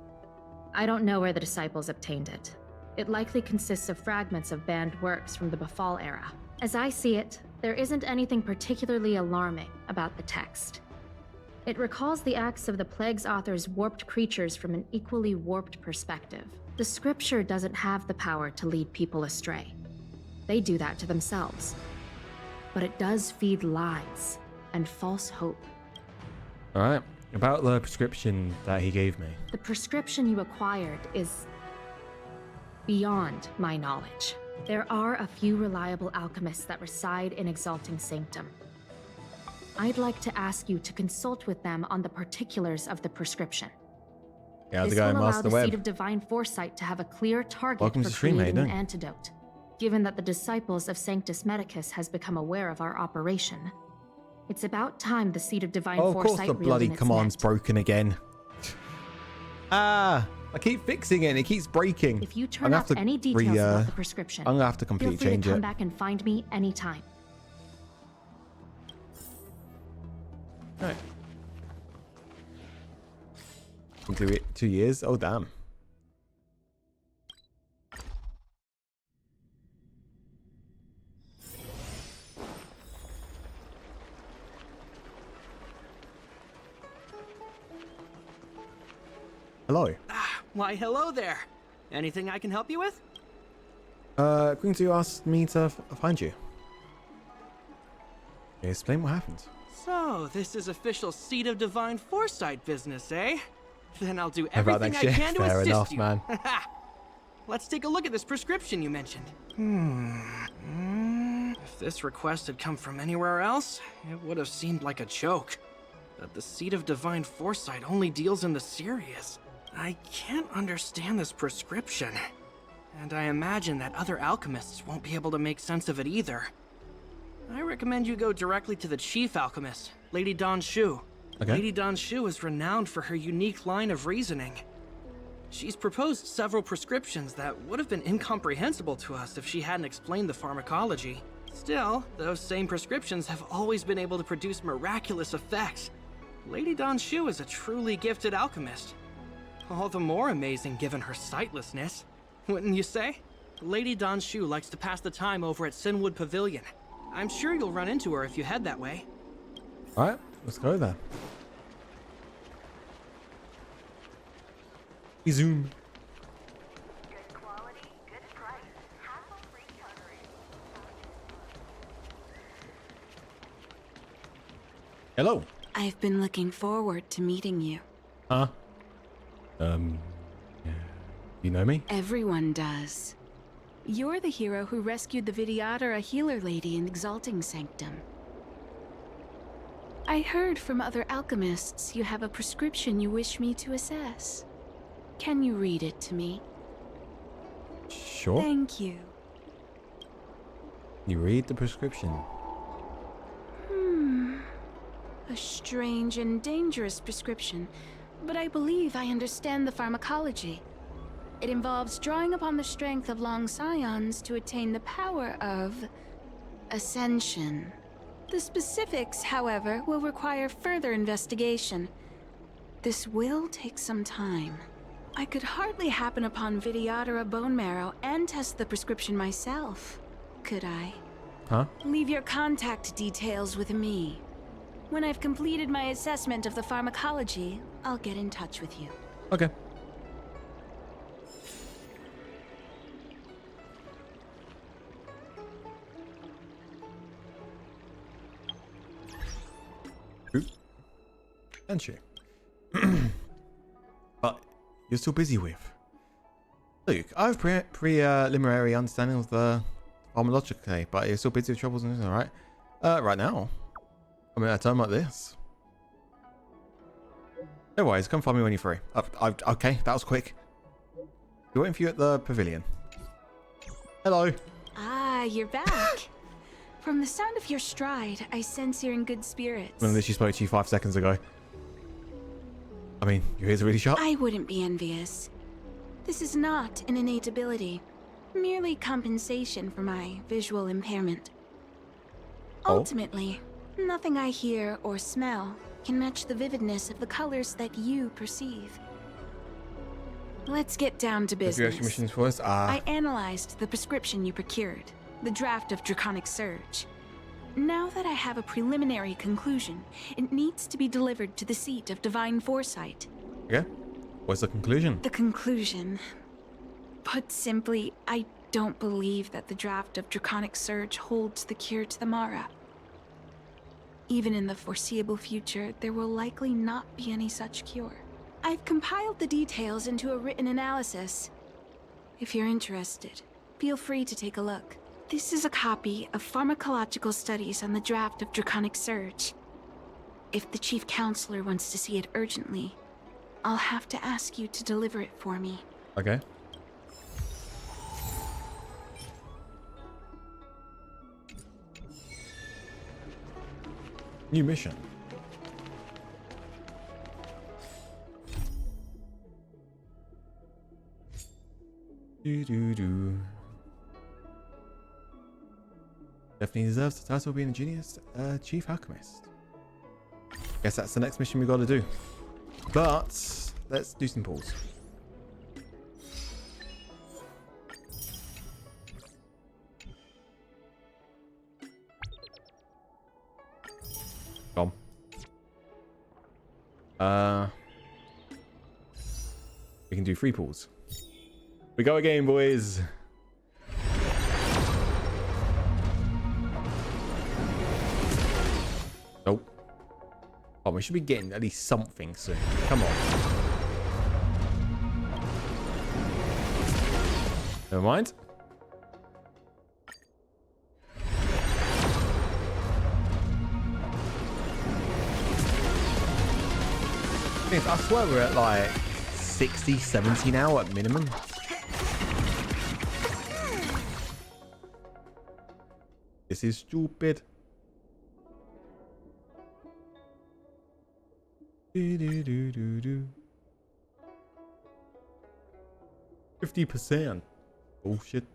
I don't know where the disciples obtained it. It likely consists of fragments of banned works from the Befall era. As I see it, there isn't anything particularly alarming about the text. It recalls the acts of the Plague's author's warped creatures from an equally warped perspective. The scripture doesn't have the power to lead people astray. They do that to themselves. But it does feed lies and false hope. Alright, about the prescription that he gave me. The prescription you acquired is beyond my knowledge. There are a few reliable alchemists that reside in Exalting Sanctum. I'd like to ask you to consult with them on the particulars of the prescription. Yeah, this will allow the Seed of Divine Foresight to have a clear target for creating an antidote. Given that the Disciples of Sanctus Medicus has become aware of our operation, it's about time the Seed of Divine Foresight. Of course, the bloody command's broken again. I keep fixing it and it keeps breaking. If you turn up any details about the prescription, I'm gonna have to completely feel free change to come it. back and find me anytime. Right. 2 years? Oh, damn. Hello. Why, hello there. Anything I can help you with? Going to ask me to find you. Okay, explain what happened. So, this is official Seed of Divine Foresight business, eh? Then I'll do How about everything next I year? can to Fair assist enough, you. man. Let's take a look at this prescription you mentioned. If this request had come from anywhere else, it would have seemed like a joke. But the Seed of Divine Foresight only deals in the serious. I can't understand this prescription. And I imagine that other alchemists won't be able to make sense of it either. I recommend you go directly to the chief alchemist, Lady Dawn Shu. Okay. Lady Dawn Shu is renowned for her unique line of reasoning. She's proposed several prescriptions that would have been incomprehensible to us if she hadn't explained the pharmacology. Still, those same prescriptions have always been able to produce miraculous effects. Lady Dawn Shu is a truly gifted alchemist. All the more amazing given her sightlessness, wouldn't you say? Lady Dawn Shu likes to pass the time over at Sinwood Pavilion. I'm sure you'll run into her if you head that way. Alright, let's go there. Zoom. Hello. I've been looking forward to meeting you. Huh? You know me? Everyone does. You're the hero who rescued the Vidyadhara healer lady in Exalting Sanctum. I heard from other alchemists you have a prescription you wish me to assess. Can you read it to me? Sure. Thank you. You read the prescription. A strange and dangerous prescription, but I believe I understand the pharmacology. It involves drawing upon the strength of long scions to attain the power of ascension. The specifics, however, will require further investigation. This will take some time. I could hardly happen upon Vidyadhara bone marrow and test the prescription myself, could I? Huh? Leave your contact details with me. When I've completed my assessment of the pharmacology, I'll get in touch with you. Okay. Oop. And she. But you're still busy with. Luke, I have preliminary understanding of the pharmacology, but you're still busy with troubles and alright? Right now. I mean, at a time like this. No worries, come find me when you're free. Okay, that was quick. We're waiting for you at the pavilion. Hello. Ah, you're back. From the sound of your stride, I sense you're in good spirits. Remember this, she spoke to you 5 seconds ago. I mean, your ears are really sharp. I wouldn't be envious. This is not an innate ability, merely compensation for my visual impairment. Ultimately, nothing I hear or smell can match the vividness of the colors that you perceive. Let's get down to business. Missions for us? I analyzed the prescription you procured, the draft of Draconic Surge. Now that I have a preliminary conclusion, it needs to be delivered to the seat of Divine Foresight. Okay. What's the conclusion? The conclusion. Put simply, I don't believe that the draft of Draconic Surge holds the cure to the Mara. Even in the foreseeable future, there will likely not be any such cure. I've compiled the details into a written analysis. If you're interested, feel free to take a look. This is a copy of pharmacological studies on the draft of Draconic Surge. If the Chief Counselor wants to see it urgently, I'll have to ask you to deliver it for me. Okay. New mission. Definitely deserves the title of being a genius chief alchemist. Guess that's the next mission we got to do. But let's do some pulls. Come. We can do 3 pulls. We go again, boys. Nope. Oh, we should be getting at least something soon. Come on. Never mind. I swear we're at like 60, 70 now at minimum. This is stupid. 50%. Bullshit.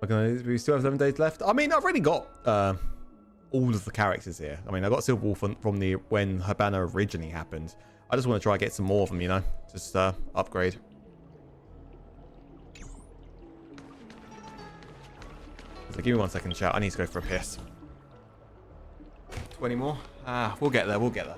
Okay, we still have 7 days left. I mean, I've already got all of the characters here. I mean, I got Silverwolf from the when her banner originally happened. I just want to try and get some more of them, you know, just upgrade. So give me 1 second, chat. I need to go for a piss. 20 more. We'll get there. We'll get there.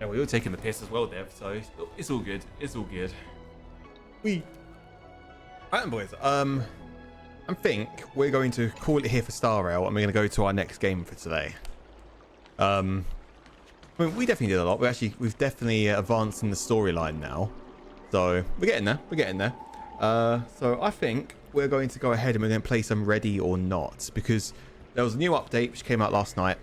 Yeah, we were taking the piss as well, Dev, so it's all good. It's all good. Right then, boys. I think we're going to call it here for Star Rail, and we're going to go to our next game for today. I mean, we definitely did a lot. We've definitely advanced in the storyline now, so we're getting there. We're getting there. So I think we're going to go ahead and we're going to play some Ready or Not, because there was a new update which came out last night.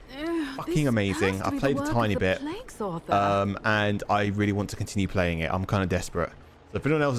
Fucking amazing. I played a tiny bit, and I really want to continue playing it. I'm kind of desperate. So if anyone else